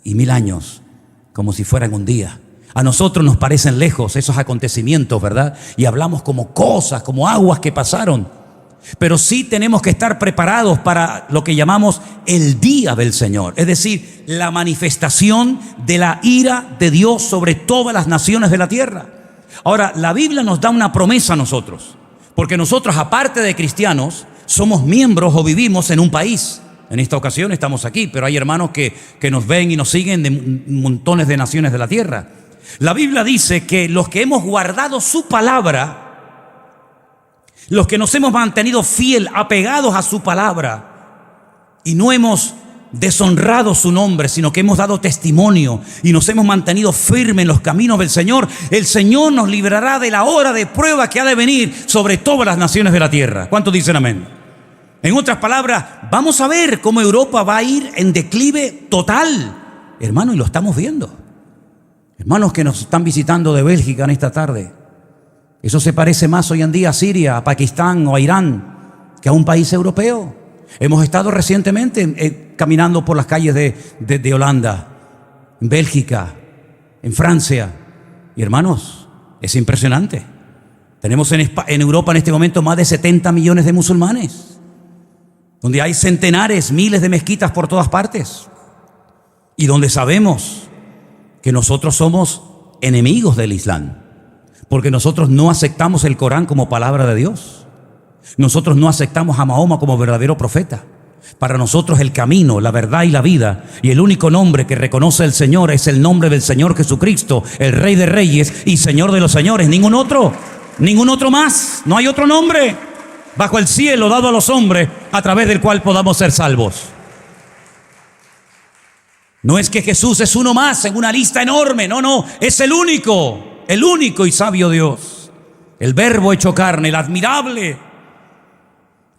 y 1000 años como si fueran un día. A nosotros nos parecen lejos esos acontecimientos, ¿verdad? Y hablamos como cosas, como aguas que pasaron. Pero sí tenemos que estar preparados para lo que llamamos el día del Señor. Es decir, la manifestación de la ira de Dios sobre todas las naciones de la tierra. Ahora, la Biblia nos da una promesa a nosotros, porque nosotros, aparte de cristianos, somos miembros o vivimos en un país. En esta ocasión estamos aquí, pero hay hermanos que nos ven y nos siguen de montones de naciones de la tierra. La Biblia dice que los que hemos guardado su palabra, los que nos hemos mantenido fiel, apegados a su palabra, y no hemos deshonrado su nombre, sino que hemos dado testimonio y nos hemos mantenido firmes en los caminos del Señor, el Señor nos librará de la hora de prueba que ha de venir sobre todas las naciones de la tierra. ¿Cuántos dicen amén? En otras palabras, vamos a ver cómo Europa va a ir en declive total, hermano, y lo estamos viendo. Hermanos que nos están visitando de Bélgica en esta tarde, eso se parece más hoy en día a Siria, a Pakistán o a Irán que a un país europeo. Hemos estado recientemente caminando por las calles de Holanda, en Bélgica, en Francia. Y hermanos, es impresionante. Tenemos en Europa en este momento más de 70 millones de musulmanes, donde hay centenares, miles de mezquitas por todas partes, y donde sabemos que nosotros somos enemigos del Islam, porque nosotros no aceptamos el Corán como palabra de Dios. Nosotros no aceptamos a Mahoma como verdadero profeta. Para nosotros el camino, la verdad y la vida, y el único nombre que reconoce el Señor es el nombre del Señor Jesucristo, el Rey de Reyes y Señor de los Señores. Ningún otro más. No hay otro nombre bajo el cielo dado a los hombres a través del cual podamos ser salvos. No es que Jesús es uno más en una lista enorme, no, es el único y sabio Dios, el Verbo hecho carne, el admirable,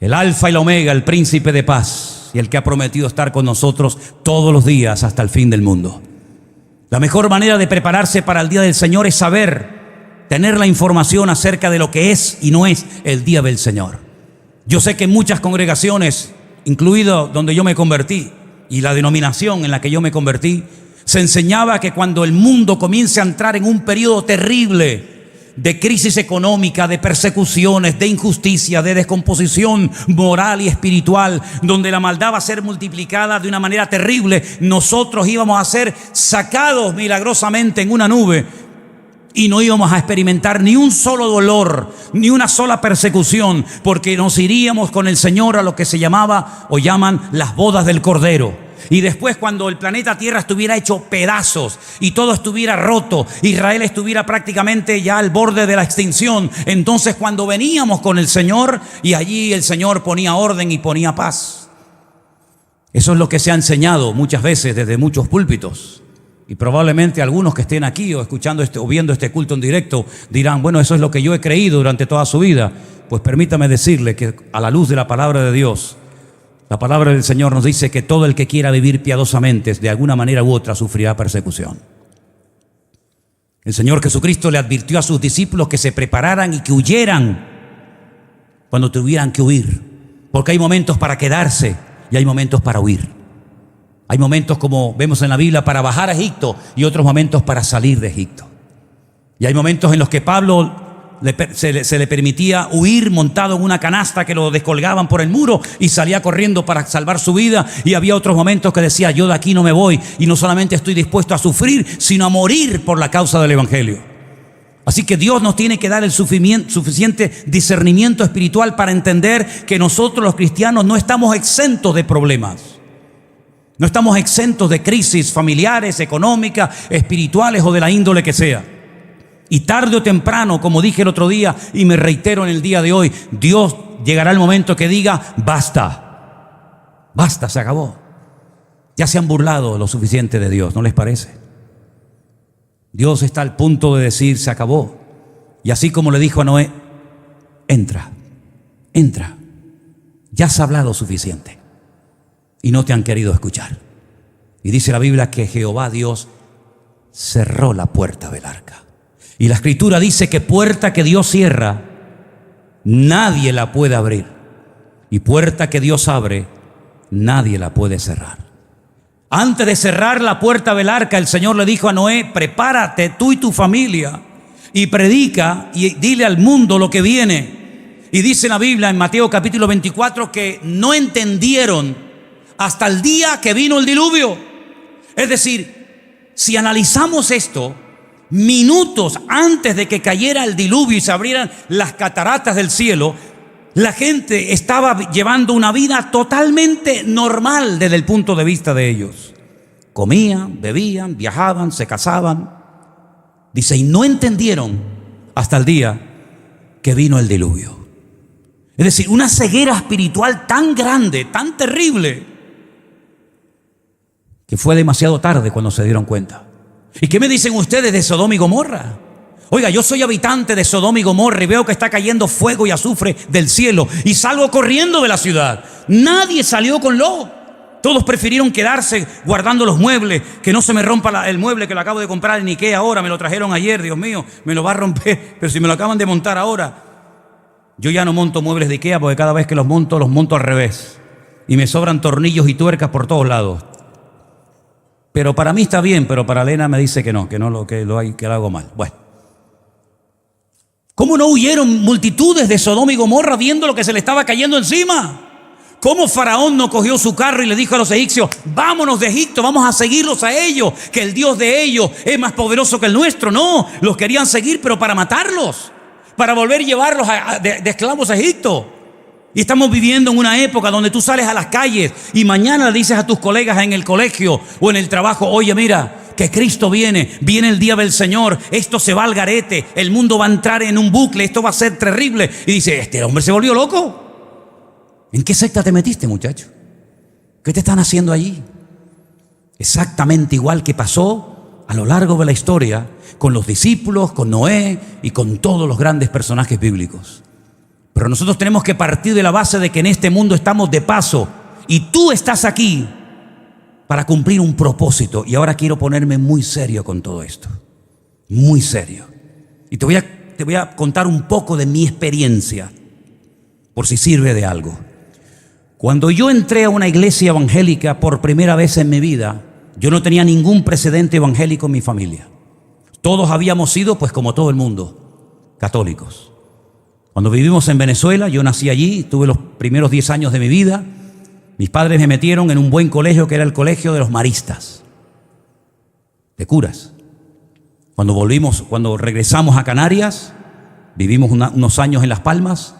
el Alfa y la Omega, el Príncipe de paz, y el que ha prometido estar con nosotros todos los días hasta el fin del mundo. La mejor manera de prepararse para el día del Señor es saber, tener la información acerca de lo que es y no es el día del Señor. Yo sé que en muchas congregaciones, incluido donde yo me convertí, y la denominación en la que yo me convertí, se enseñaba que cuando el mundo comience a entrar en un periodo terrible de crisis económica, de persecuciones, de injusticia, de descomposición moral y espiritual, donde la maldad va a ser multiplicada de una manera terrible, nosotros íbamos a ser sacados milagrosamente en una nube y no íbamos a experimentar ni un solo dolor, ni una sola persecución, porque nos iríamos con el Señor a lo que se llamaba o llaman las bodas del Cordero. Y después, cuando el planeta Tierra estuviera hecho pedazos y todo estuviera roto, Israel estuviera prácticamente ya al borde de la extinción, entonces cuando veníamos con el Señor, y allí el Señor ponía orden y ponía paz. Eso es lo que se ha enseñado muchas veces desde muchos púlpitos. Y probablemente algunos que estén aquí o escuchando o viendo este culto en directo dirán, bueno, eso es lo que yo he creído durante toda su vida. Pues permítame decirle que a la luz de la palabra de Dios, la palabra del Señor nos dice que todo el que quiera vivir piadosamente, de alguna manera u otra, sufrirá persecución. El Señor Jesucristo le advirtió a sus discípulos que se prepararan y que huyeran cuando tuvieran que huir, porque hay momentos para quedarse y hay momentos para huir. Hay momentos, como vemos en la Biblia, para bajar a Egipto y otros momentos para salir de Egipto. Y hay momentos en los que Pablo se le permitía huir montado en una canasta que lo descolgaban por el muro y salía corriendo para salvar su vida. Y había otros momentos que decía, yo de aquí no me voy y no solamente estoy dispuesto a sufrir, sino a morir por la causa del Evangelio. Así que Dios nos tiene que dar el suficiente discernimiento espiritual para entender que nosotros los cristianos no estamos exentos de problemas. No estamos exentos de crisis familiares, económicas, espirituales o de la índole que sea. Y tarde o temprano, como dije el otro día y me reitero en el día de hoy, Dios llegará el momento que diga, basta, basta, se acabó. Ya se han burlado lo suficiente de Dios, ¿no les parece? Dios está al punto de decir, se acabó. Y así como le dijo a Noé, entra, ya has hablado suficiente. Y no te han querido escuchar. Y dice la Biblia que Jehová Dios cerró la puerta del arca. Y la Escritura dice que puerta que Dios cierra, nadie la puede abrir. Y puerta que Dios abre, nadie la puede cerrar. Antes de cerrar la puerta del arca, el Señor le dijo a Noé, prepárate tú y tu familia y predica y dile al mundo lo que viene. Y dice la Biblia en Mateo capítulo 24 que no entendieron hasta el día que vino el diluvio. Es decir, si analizamos esto, minutos antes de que cayera el diluvio y se abrieran las cataratas del cielo, la gente estaba llevando una vida totalmente normal desde el punto de vista de ellos. Comían, bebían, viajaban, se casaban. Dice, y no entendieron hasta el día que vino el diluvio. Es decir, una ceguera espiritual tan grande, tan terrible, que fue demasiado tarde cuando se dieron cuenta. ¿Y qué me dicen ustedes de Sodoma y Gomorra? Oiga, yo soy habitante de Sodoma y Gomorra y veo que está cayendo fuego y azufre del cielo y salgo corriendo de la ciudad. Nadie salió con Lot. Todos prefirieron quedarse guardando los muebles, que no se me rompa el mueble que lo acabo de comprar en Ikea ahora, me lo trajeron ayer, Dios mío, me lo va a romper, pero si me lo acaban de montar ahora. Yo ya no monto muebles de Ikea porque cada vez que los monto al revés. Y me sobran tornillos y tuercas por todos lados. Pero para mí está bien, pero para Elena me dice que lo hago mal. Bueno. ¿Cómo no huyeron multitudes de Sodoma y Gomorra viendo lo que se le estaba cayendo encima? ¿Cómo Faraón no cogió su carro y le dijo a los egipcios, vámonos de Egipto, vamos a seguirlos a ellos, que el Dios de ellos es más poderoso que el nuestro? No, los querían seguir, pero para matarlos, para volver a llevarlos de esclavos a Egipto. Y estamos viviendo en una época donde tú sales a las calles y mañana le dices a tus colegas en el colegio o en el trabajo, oye, mira, que Cristo viene el día del Señor, esto se va al garete, el mundo va a entrar en un bucle, esto va a ser terrible. Y dice, este hombre se volvió loco. ¿En qué secta te metiste, muchacho? ¿Qué te están haciendo allí? Exactamente igual que pasó a lo largo de la historia con los discípulos, con Noé y con todos los grandes personajes bíblicos. Pero nosotros tenemos que partir de la base de que en este mundo estamos de paso y tú estás aquí para cumplir un propósito. Y ahora quiero ponerme muy serio con todo esto, muy serio. Y te voy a contar un poco de mi experiencia, por si sirve de algo. Cuando yo entré a una iglesia evangélica por primera vez en mi vida, yo no tenía ningún precedente evangélico en mi familia. Todos habíamos sido, pues como todo el mundo, católicos. Cuando vivimos en Venezuela, yo nací allí, tuve los primeros 10 años de mi vida. Mis padres me metieron en un buen colegio que era el colegio de los maristas, de curas. Cuando regresamos a Canarias, vivimos unos años en Las Palmas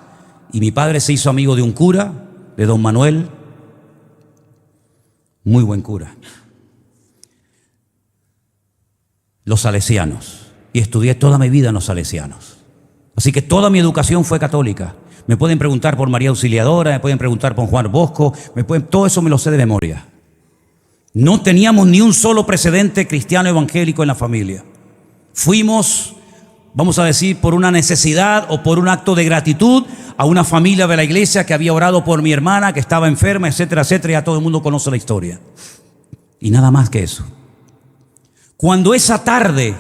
y mi padre se hizo amigo de un cura, de don Manuel, muy buen cura. Los salesianos, y estudié toda mi vida en los salesianos. Así que toda mi educación fue católica. Me pueden preguntar por María Auxiliadora, me pueden preguntar por Juan Bosco, todo eso me lo sé de memoria. No teníamos ni un solo precedente cristiano evangélico en la familia. Fuimos, vamos a decir, por una necesidad o por un acto de gratitud a una familia de la iglesia que había orado por mi hermana que estaba enferma, etcétera, etcétera. Ya todo el mundo conoce la historia. Y nada más que eso. Cuando esa tarde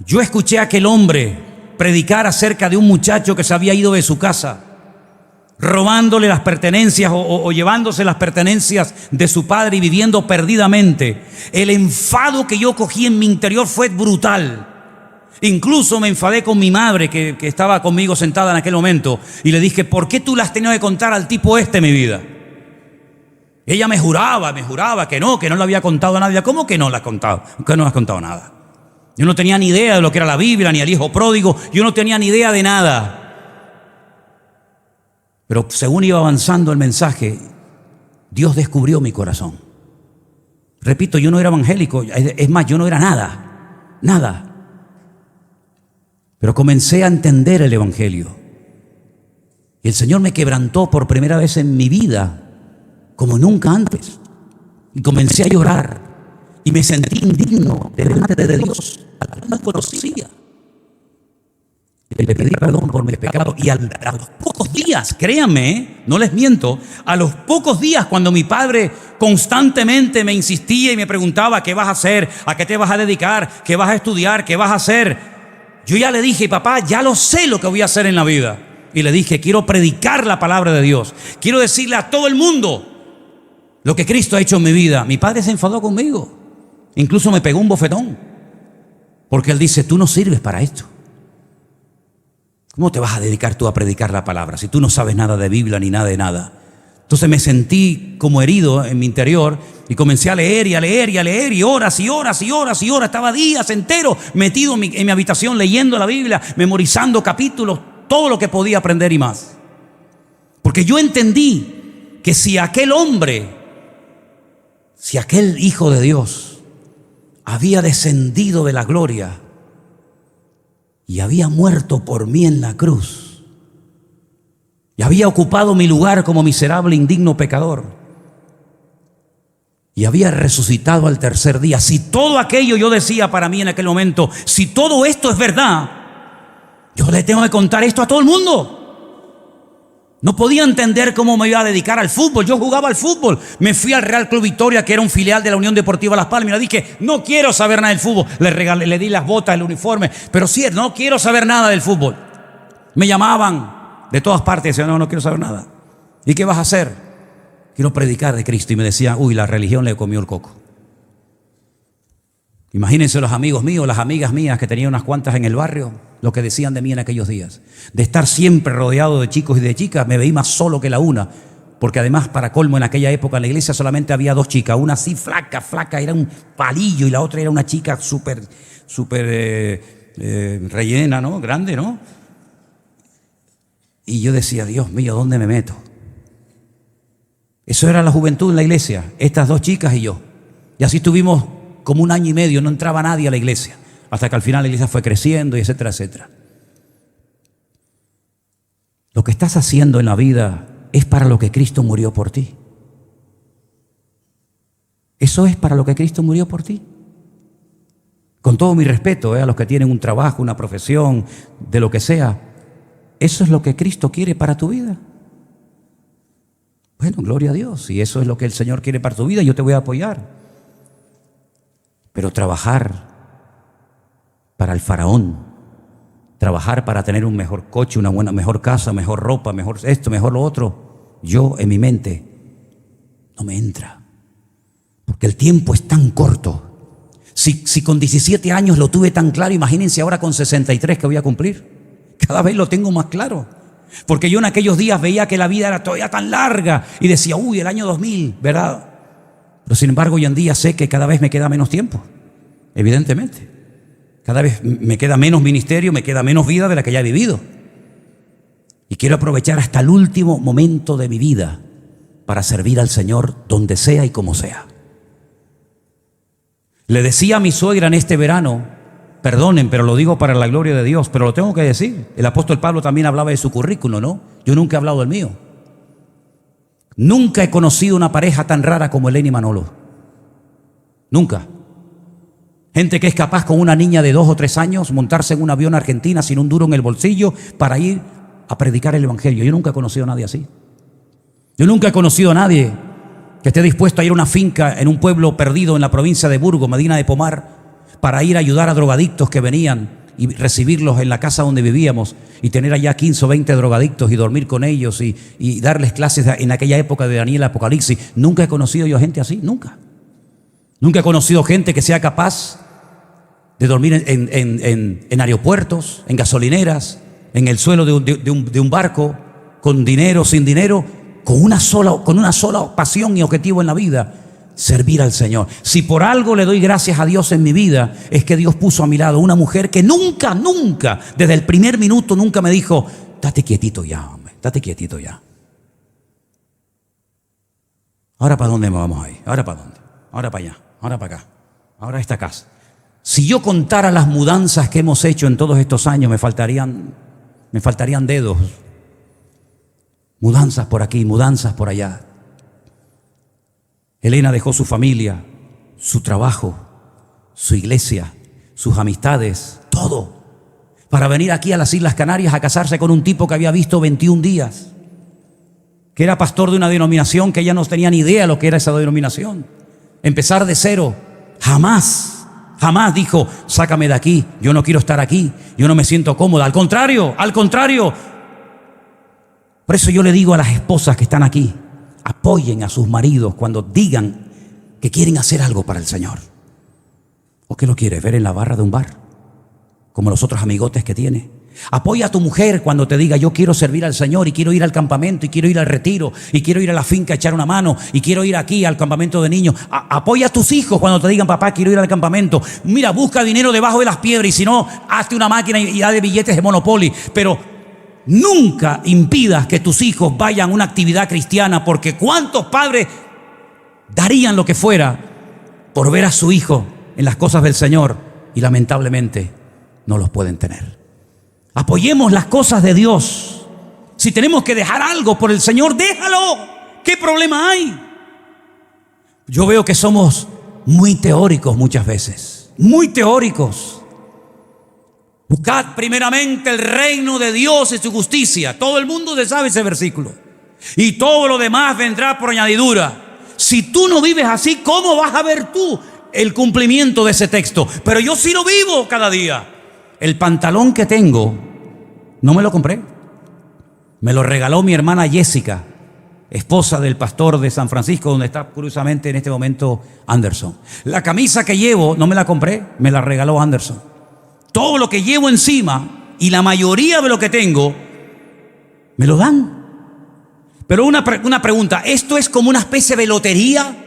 yo escuché a aquel hombre predicar acerca de un muchacho que se había ido de su casa, robándole las pertenencias o llevándose las pertenencias de su padre y viviendo perdidamente, el enfado que yo cogí en mi interior fue brutal. Incluso me enfadé con mi madre que estaba conmigo sentada en aquel momento y le dije, ¿por qué tú le has tenido que contar al tipo mi vida? Ella me juraba que no le había contado a nadie. ¿Cómo que no le has contado? Que no le has contado nada. Yo no tenía ni idea de lo que era la Biblia, ni el hijo pródigo, yo no tenía ni idea de nada. Pero según iba avanzando el mensaje, Dios descubrió mi corazón. Repito, yo no era evangélico, es más, yo no era nada. Pero comencé a entender el evangelio. Y el Señor me quebrantó por primera vez en mi vida, como nunca antes. Y comencé a llorar. Y me sentí indigno delante de Dios, a la que no conocía. Y le pedí perdón por mis pecados. Y a los pocos días, créanme, no les miento, a los pocos días cuando mi padre constantemente me insistía y me preguntaba, ¿qué vas a hacer? ¿A qué te vas a dedicar? ¿Qué vas a estudiar? ¿Qué vas a hacer? Yo ya le dije, papá, ya lo sé lo que voy a hacer en la vida. Y le dije, quiero predicar la palabra de Dios. Quiero decirle a todo el mundo lo que Cristo ha hecho en mi vida. Mi padre se enfadó conmigo. Incluso me pegó un bofetón. Porque él dice, tú no sirves para esto. ¿Cómo te vas a dedicar tú a predicar la palabra si tú no sabes nada de Biblia ni nada de nada? Entonces me sentí como herido en mi interior y comencé a leer y a leer y a leer y horas y horas y horas y horas. Estaba días enteros metido en mi habitación leyendo la Biblia, memorizando capítulos, todo lo que podía aprender y más. Porque yo entendí que si aquel hombre, si aquel Hijo de Dios había descendido de la gloria y había muerto por mí en la cruz, y había ocupado mi lugar como miserable, indigno pecador, y había resucitado al tercer día. Si todo aquello, yo decía para mí en aquel momento, si todo esto es verdad, yo le tengo que contar esto a todo el mundo. No podía entender cómo me iba a dedicar al fútbol. Yo jugaba al fútbol. Me fui al Real Club Victoria, que era un filial de la Unión Deportiva Las Palmas, y le dije, no quiero saber nada del fútbol. Le di las botas, el uniforme, pero sí, no quiero saber nada del fútbol. Me llamaban de todas partes, decían, no quiero saber nada. ¿Y qué vas a hacer? Quiero predicar de Cristo. Y me decían, uy, la religión le comió el coco. Imagínense los amigos míos, las amigas mías, que tenía unas cuantas en el barrio, lo que decían de mí en aquellos días. De estar siempre rodeado de chicos y de chicas, me veí más solo que la una. Porque además, para colmo, en aquella época en la iglesia solamente había dos chicas. Una así flaca, era un palillo, y la otra era una chica súper rellena, ¿no? Grande, ¿no? Y yo decía, Dios mío, ¿dónde me meto? Eso era la juventud en la iglesia, estas dos chicas y yo. Y así estuvimos como 1 año y medio, no entraba nadie a la iglesia, hasta que al final la iglesia fue creciendo y etcétera, etcétera. Lo que estás haciendo en la vida es para lo que Cristo murió por ti. Eso es para lo que Cristo murió por ti. Con todo mi respeto a los que tienen un trabajo, una profesión, de lo que sea, ¿eso es lo que Cristo quiere para tu vida? Bueno, gloria a Dios. Si eso es lo que el Señor quiere para tu vida, yo te voy a apoyar. Pero trabajar para el faraón, trabajar para tener un mejor coche, una mejor casa, mejor ropa, mejor esto, mejor lo otro, yo en mi mente no me entra. Porque el tiempo es tan corto. Si con 17 años lo tuve tan claro, imagínense ahora con 63 que voy a cumplir. Cada vez lo tengo más claro. Porque yo en aquellos días veía que la vida era todavía tan larga y decía, uy, el año 2000, ¿verdad? Pero sin embargo, hoy en día sé que cada vez me queda menos tiempo, evidentemente. Cada vez me queda menos ministerio, me queda menos vida de la que ya he vivido. Y quiero aprovechar hasta el último momento de mi vida para servir al Señor donde sea y como sea. Le decía a mi suegra en este verano, perdonen, pero lo digo para la gloria de Dios, pero lo tengo que decir. El apóstol Pablo también hablaba de su currículum, ¿no? Yo nunca he hablado del mío. Nunca he conocido una pareja tan rara como Elena y Manolo. Nunca. Gente que es capaz con una niña de 2 o 3 años montarse en un avión a Argentina sin un duro en el bolsillo para ir a predicar el evangelio. Yo nunca he conocido a nadie así. Yo nunca he conocido a nadie que esté dispuesto a ir a una finca en un pueblo perdido en la provincia de Burgos, Medina de Pomar, para ir a ayudar a drogadictos que venían y recibirlos en la casa donde vivíamos y tener allá 15 o 20 drogadictos y dormir con ellos y darles clases en aquella época de Daniel Apocalipsis. Nunca he conocido yo gente así, nunca. Nunca he conocido gente que sea capaz de dormir en aeropuertos, en gasolineras, en el suelo de un barco, con dinero, sin dinero, con una sola pasión y objetivo en la vida: servir al Señor. Si por algo le doy gracias a Dios en mi vida, es que Dios puso a mi lado una mujer que nunca, desde el primer minuto, nunca me dijo, date quietito ya, hombre, date quietito ya. ¿Ahora para dónde vamos ahí? ¿Ahora para dónde? Ahora para allá, ahora para acá, ahora a esta casa. Si yo contara las mudanzas que hemos hecho en todos estos años, me faltarían dedos. Mudanzas por aquí, mudanzas por allá. Elena dejó su familia, su trabajo, su iglesia, sus amistades, todo, para venir aquí a las Islas Canarias a casarse con un tipo que había visto 21 días, que era pastor de una denominación que ella no tenía ni idea de lo que era esa denominación. Empezar de cero. Jamás dijo, sácame de aquí, yo no quiero estar aquí, yo no me siento cómoda. Al contrario. Por eso yo le digo a las esposas que están aquí, apoyen a sus maridos cuando digan que quieren hacer algo para el Señor. ¿O qué lo quieres ver en la barra de un bar? Como los otros amigotes que tiene. Apoya a tu mujer cuando te diga: yo quiero servir al Señor y quiero ir al campamento y quiero ir al retiro y quiero ir a la finca a echar una mano y quiero ir aquí al campamento de niños. Apoya a tus hijos cuando te digan: papá, quiero ir al campamento. Mira, busca dinero debajo de las piedras y si no, hazte una máquina y haz de billetes de Monopoly. Pero nunca impidas que tus hijos vayan a una actividad cristiana, porque ¿cuántos padres darían lo que fuera por ver a su hijo en las cosas del Señor y lamentablemente no los pueden tener? Apoyemos las cosas de Dios. Si tenemos que dejar algo por el Señor, déjalo. ¿Qué problema hay? Yo veo que somos muy teóricos muchas veces, muy teóricos. Buscad primeramente el reino de Dios y su justicia. Todo el mundo se sabe ese versículo. Y todo lo demás vendrá por añadidura. Si tú no vives así, ¿cómo vas a ver tú el cumplimiento de ese texto? Pero yo sí lo vivo cada día. El pantalón que tengo no me lo compré. Me lo regaló mi hermana Jessica, esposa del pastor de San Francisco, donde está curiosamente en este momento Anderson. La camisa que llevo no me la compré, me la regaló Anderson. Todo lo que llevo encima y la mayoría de lo que tengo me lo dan. Pero una pregunta: ¿esto es como una especie de lotería?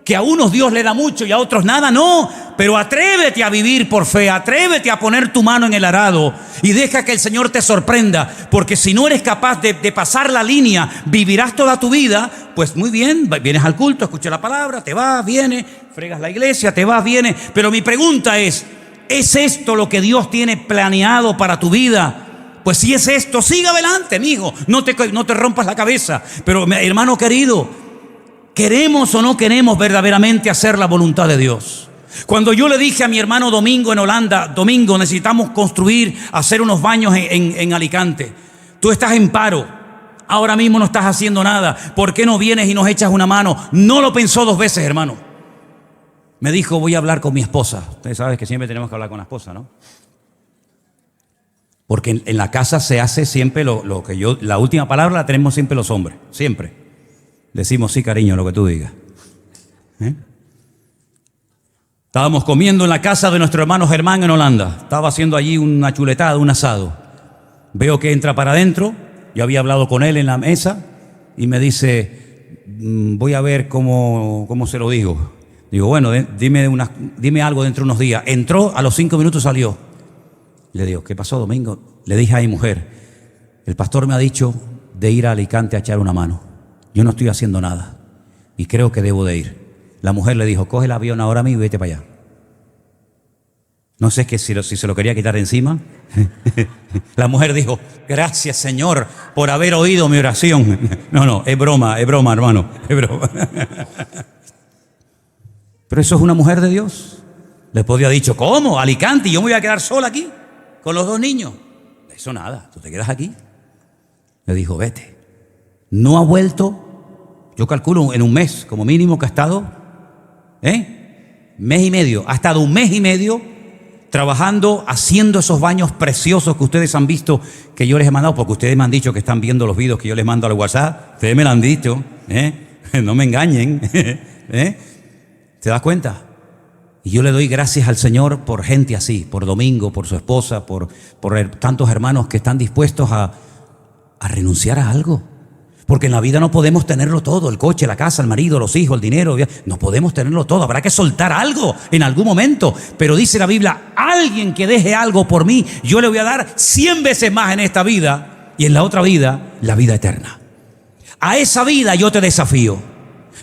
Que a unos Dios le da mucho y a otros nada. No, pero atrévete a vivir por fe, atrévete a poner tu mano en el arado y deja que el Señor te sorprenda, porque si no eres capaz de pasar la línea, vivirás toda tu vida, pues muy bien, vienes al culto, escuchas la palabra, te vas, vienes, fregas la iglesia, te vas, vienes, pero mi pregunta ¿es esto lo que Dios tiene planeado para tu vida? Pues si es esto, sigue adelante, mijo, no te rompas la cabeza. Pero hermano querido, ¿queremos o no queremos verdaderamente hacer la voluntad de Dios? Cuando yo le dije a mi hermano Domingo en Holanda: Domingo, necesitamos hacer unos baños en Alicante. Tú estás en paro, ahora mismo no estás haciendo nada, ¿por qué no vienes y nos echas una mano? No lo pensó dos veces, hermano. Me dijo: voy a hablar con mi esposa. Ustedes saben que siempre tenemos que hablar con la esposa, ¿no? Porque en la casa se hace siempre la última palabra la tenemos siempre los hombres, siempre. Decimos: sí, cariño, lo que tú digas. Estábamos comiendo en la casa de nuestro hermano Germán en Holanda. Estaba haciendo allí una chuletada, un asado. Veo que entra para adentro. Yo había hablado con él en la mesa y me dice: voy a ver cómo se lo digo. Digo: bueno, dime algo dentro de unos días. Entró, a los 5 minutos salió. Le digo: ¿qué pasó, Domingo? Le dije a mi mujer: el pastor me ha dicho de ir a Alicante a echar una mano. Yo no estoy haciendo nada y creo que debo de ir. La mujer le dijo: coge el avión ahora mismo y vete para allá. No sé si se lo quería quitar de encima. La mujer dijo: gracias, Señor, por haber oído mi oración. No, es broma, hermano, es broma. Pero eso es una mujer de Dios. Le podía haber dicho: ¿cómo? Alicante, y yo me voy a quedar sola aquí con los 2 niños. Eso nada, tú te quedas aquí. Le dijo: vete. No ha vuelto, yo calculo en un mes como mínimo que ha estado, mes y medio, ha estado 1 mes y medio trabajando, haciendo esos baños preciosos que ustedes han visto, que yo les he mandado, porque ustedes me han dicho que están viendo los videos que yo les mando al WhatsApp. Ustedes me lo han dicho, no me engañen. ¿Te das cuenta? Y yo le doy gracias al Señor por gente así, por Domingo, por su esposa, por tantos hermanos que están dispuestos a renunciar a algo. Porque en la vida no podemos tenerlo todo: el coche, la casa, el marido, los hijos, el dinero. No podemos tenerlo todo, habrá que soltar algo en algún momento. Pero dice la Biblia: alguien que deje algo por mí, yo le voy a dar 100 veces más en esta vida y en la otra vida, la vida eterna. A esa vida yo te desafío.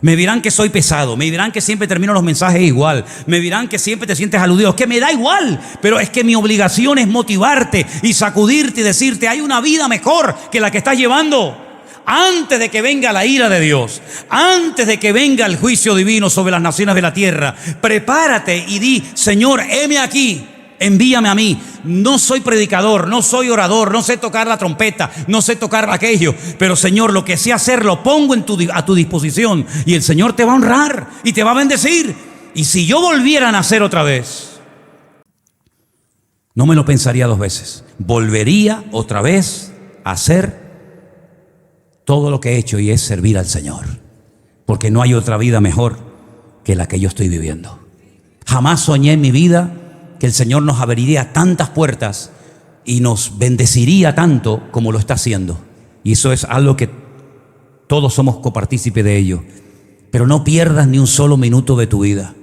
Me dirán que soy pesado, me dirán que siempre termino los mensajes igual, me dirán que siempre te sientes aludido, que me da igual, pero es que mi obligación es motivarte y sacudirte y decirte: hay una vida mejor que la que estás llevando. Antes de que venga la ira de Dios, antes de que venga el juicio divino sobre las naciones de la tierra, prepárate y di: Señor, heme aquí, envíame a mí. No soy predicador, no soy orador, no sé tocar la trompeta, no sé tocar aquello, pero Señor, lo que sé hacer lo pongo a tu disposición, y el Señor te va a honrar y te va a bendecir. Y si yo volviera a nacer otra vez, no me lo pensaría 2 veces. Volvería otra vez a hacer todo lo que he hecho, y es servir al Señor, porque no hay otra vida mejor que la que yo estoy viviendo. Jamás soñé en mi vida que el Señor nos abriría tantas puertas y nos bendeciría tanto como lo está haciendo. Y eso es algo que todos somos copartícipes de ello. Pero no pierdas ni un solo minuto de tu vida,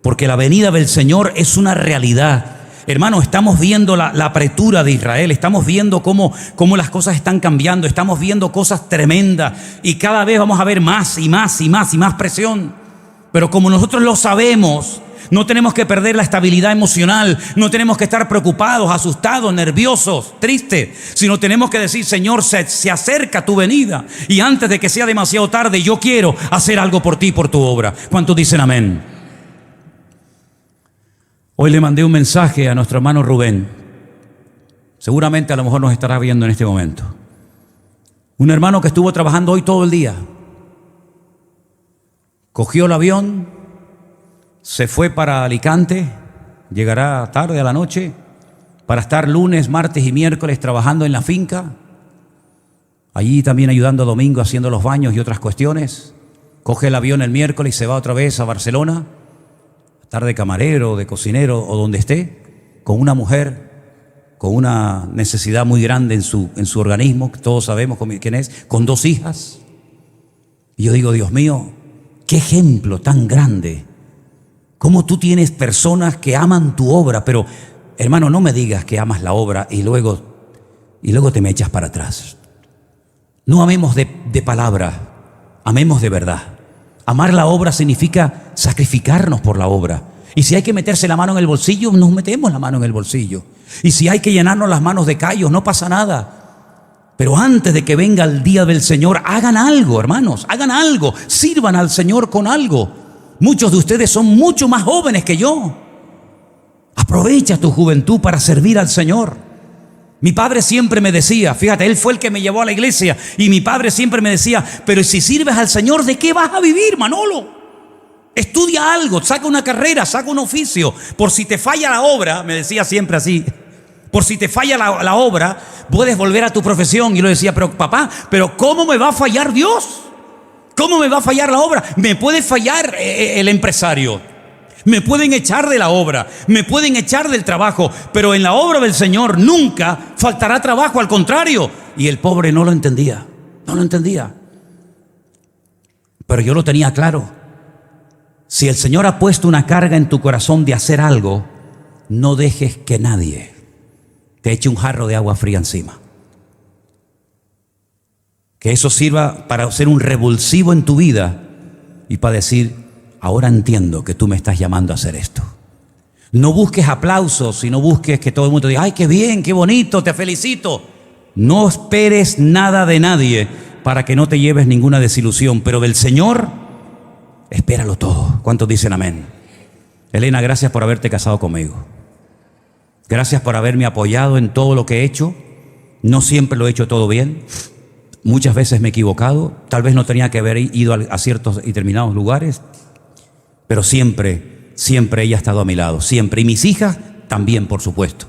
porque la venida del Señor es una realidad. Hermano, estamos viendo la apretura de Israel, estamos viendo cómo las cosas están cambiando, estamos viendo cosas tremendas y cada vez vamos a ver más y más y más y más presión. Pero como nosotros lo sabemos, no tenemos que perder la estabilidad emocional, no tenemos que estar preocupados, asustados, nerviosos, tristes, sino tenemos que decir: Señor, se acerca tu venida y antes de que sea demasiado tarde, yo quiero hacer algo por ti, por tu obra. ¿Cuántos dicen amén? Hoy le mandé un mensaje a nuestro hermano Rubén. Seguramente a lo mejor nos estará viendo en este momento. Un hermano que estuvo trabajando hoy todo el día. Cogió el avión, se fue para Alicante, llegará tarde a la noche, para estar lunes, martes y miércoles trabajando en la finca. Allí también ayudando a Domingo haciendo los baños y otras cuestiones. Coge el avión el miércoles y se va otra vez a Barcelona. Estar de camarero, de cocinero o donde esté, con una mujer con una necesidad muy grande en su organismo, que todos sabemos quién es, con 2 hijas. Y yo digo: Dios mío, qué ejemplo tan grande. Cómo tú tienes personas que aman tu obra, pero hermano, no me digas que amas la obra y luego te me echas para atrás. No amemos de palabra, amemos de verdad. Amar la obra significa sacrificarnos por la obra. Y si hay que meterse la mano en el bolsillo, nos metemos la mano en el bolsillo. Y si hay que llenarnos las manos de callos, no pasa nada. Pero antes de que venga el día del Señor, hagan algo, hermanos, hagan algo. Sirvan al Señor con algo. Muchos de ustedes son mucho más jóvenes que yo. Aprovecha tu juventud para servir al Señor. Mi padre siempre me decía, fíjate, él fue el que me llevó a la iglesia, y mi padre siempre me decía: pero si sirves al Señor, ¿de qué vas a vivir, Manolo? Estudia algo, saca una carrera, saca un oficio. Por si te falla la obra, me decía siempre así, por si te falla la obra, puedes volver a tu profesión. Y yo le decía: pero papá, ¿pero cómo me va a fallar Dios? ¿Cómo me va a fallar la obra? Me puede fallar el empresario, me pueden echar de la obra, me pueden echar del trabajo, pero en la obra del Señor nunca faltará trabajo, al contrario. Y el pobre no lo entendía, no lo entendía. Pero yo lo tenía claro. Si el Señor ha puesto una carga en tu corazón de hacer algo, no dejes que nadie te eche un jarro de agua fría encima. Que eso sirva para ser un revulsivo en tu vida y para decir: ahora entiendo que tú me estás llamando a hacer esto. No busques aplausos y no busques que todo el mundo diga: ay, qué bien, qué bonito, te felicito. No esperes nada de nadie para que no te lleves ninguna desilusión, pero del Señor, espéralo todo. ¿Cuántos dicen amén? Elena, gracias por haberte casado conmigo. Gracias por haberme apoyado en todo lo que he hecho. No siempre lo he hecho todo bien. Muchas veces me he equivocado. Tal vez no tenía que haber ido a ciertos y determinados lugares. Pero siempre ella ha estado a mi lado, siempre. Y mis hijas también, por supuesto.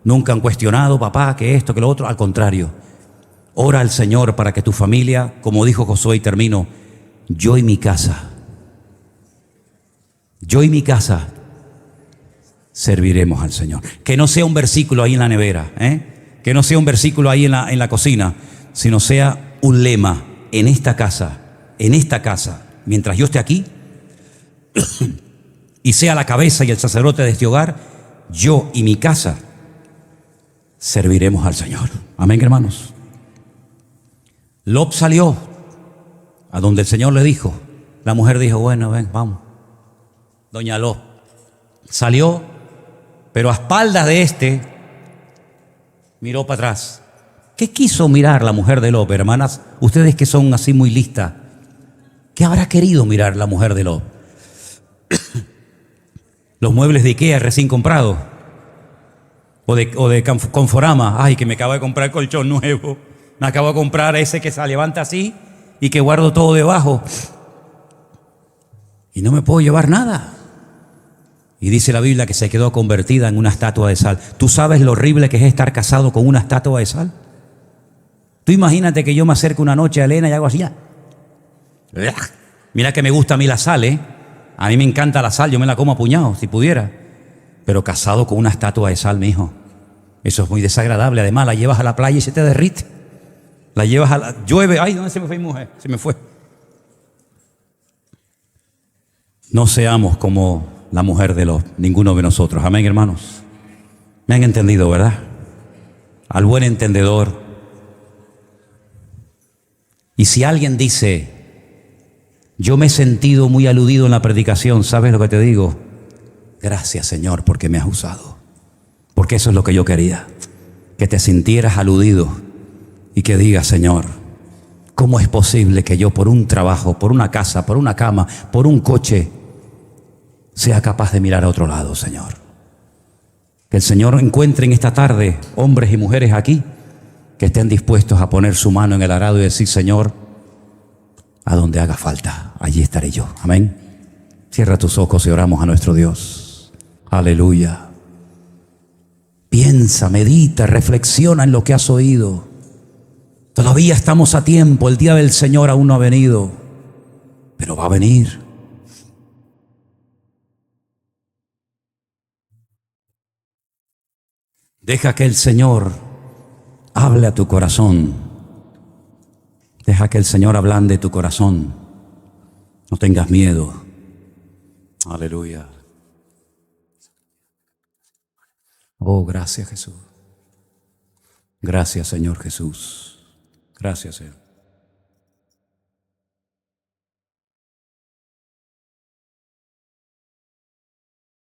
Nunca han cuestionado: papá, que esto, que lo otro. Al contrario, ora al Señor para que tu familia, como dijo Josué, y termino: yo y mi casa serviremos al Señor. Que no sea un versículo ahí en la nevera, que no sea un versículo ahí en la cocina, sino sea un lema: en esta casa, mientras yo esté aquí, y sea la cabeza y el sacerdote de este hogar, yo y mi casa serviremos al Señor. Amén, hermanos. Lot salió a donde el Señor le dijo. La mujer dijo: bueno, ven, vamos. Doña Lot salió, pero a espaldas de este miró para atrás. ¿Qué quiso mirar la mujer de Lot, hermanas? Ustedes que son así muy listas, ¿qué habrá querido mirar la mujer de Lot? Los muebles de Ikea recién comprados, o de Conforama. Ay, que me acabo de comprar colchón nuevo, me acabo de comprar ese que se levanta así y que guardo todo debajo, y no me puedo llevar nada. Y dice la Biblia que se quedó convertida en una estatua de sal. ¿Tú sabes lo horrible que es estar casado con una estatua de sal? Tú imagínate que yo me acerco una noche a Elena y hago así. Mira que me gusta a mí la sal, A mí me encanta la sal, yo me la como a puñados si pudiera. Pero casado con una estatua de sal, mi hijo. Eso es muy desagradable. Además, la llevas a la playa y se te derrite. La llevas a la... Llueve. Ay, ¿dónde se me fue mi mujer? Se me fue. No seamos como la mujer de ninguno de nosotros. Amén, hermanos. Me han entendido, ¿verdad? Al buen entendedor. Y si alguien dice, yo me he sentido muy aludido en la predicación, ¿sabes lo que te digo? Gracias, Señor, porque me has usado. Porque eso es lo que yo quería. Que te sintieras aludido y que digas, Señor, ¿cómo es posible que yo por un trabajo, por una casa, por una cama, por un coche, sea capaz de mirar a otro lado, Señor? Que el Señor encuentre en esta tarde hombres y mujeres aquí que estén dispuestos a poner su mano en el arado y decir, Señor, a donde haga falta, allí estaré yo. Amén. Cierra tus ojos y oramos a nuestro Dios. Aleluya. Piensa, medita, reflexiona en lo que has oído. Todavía estamos a tiempo, el día del Señor aún no ha venido, pero va a venir. Deja que el Señor hable a tu corazón. Deja que el Señor ablande tu corazón. No tengas miedo. Aleluya. Oh, gracias, Jesús. Gracias, Señor Jesús. Gracias, Señor.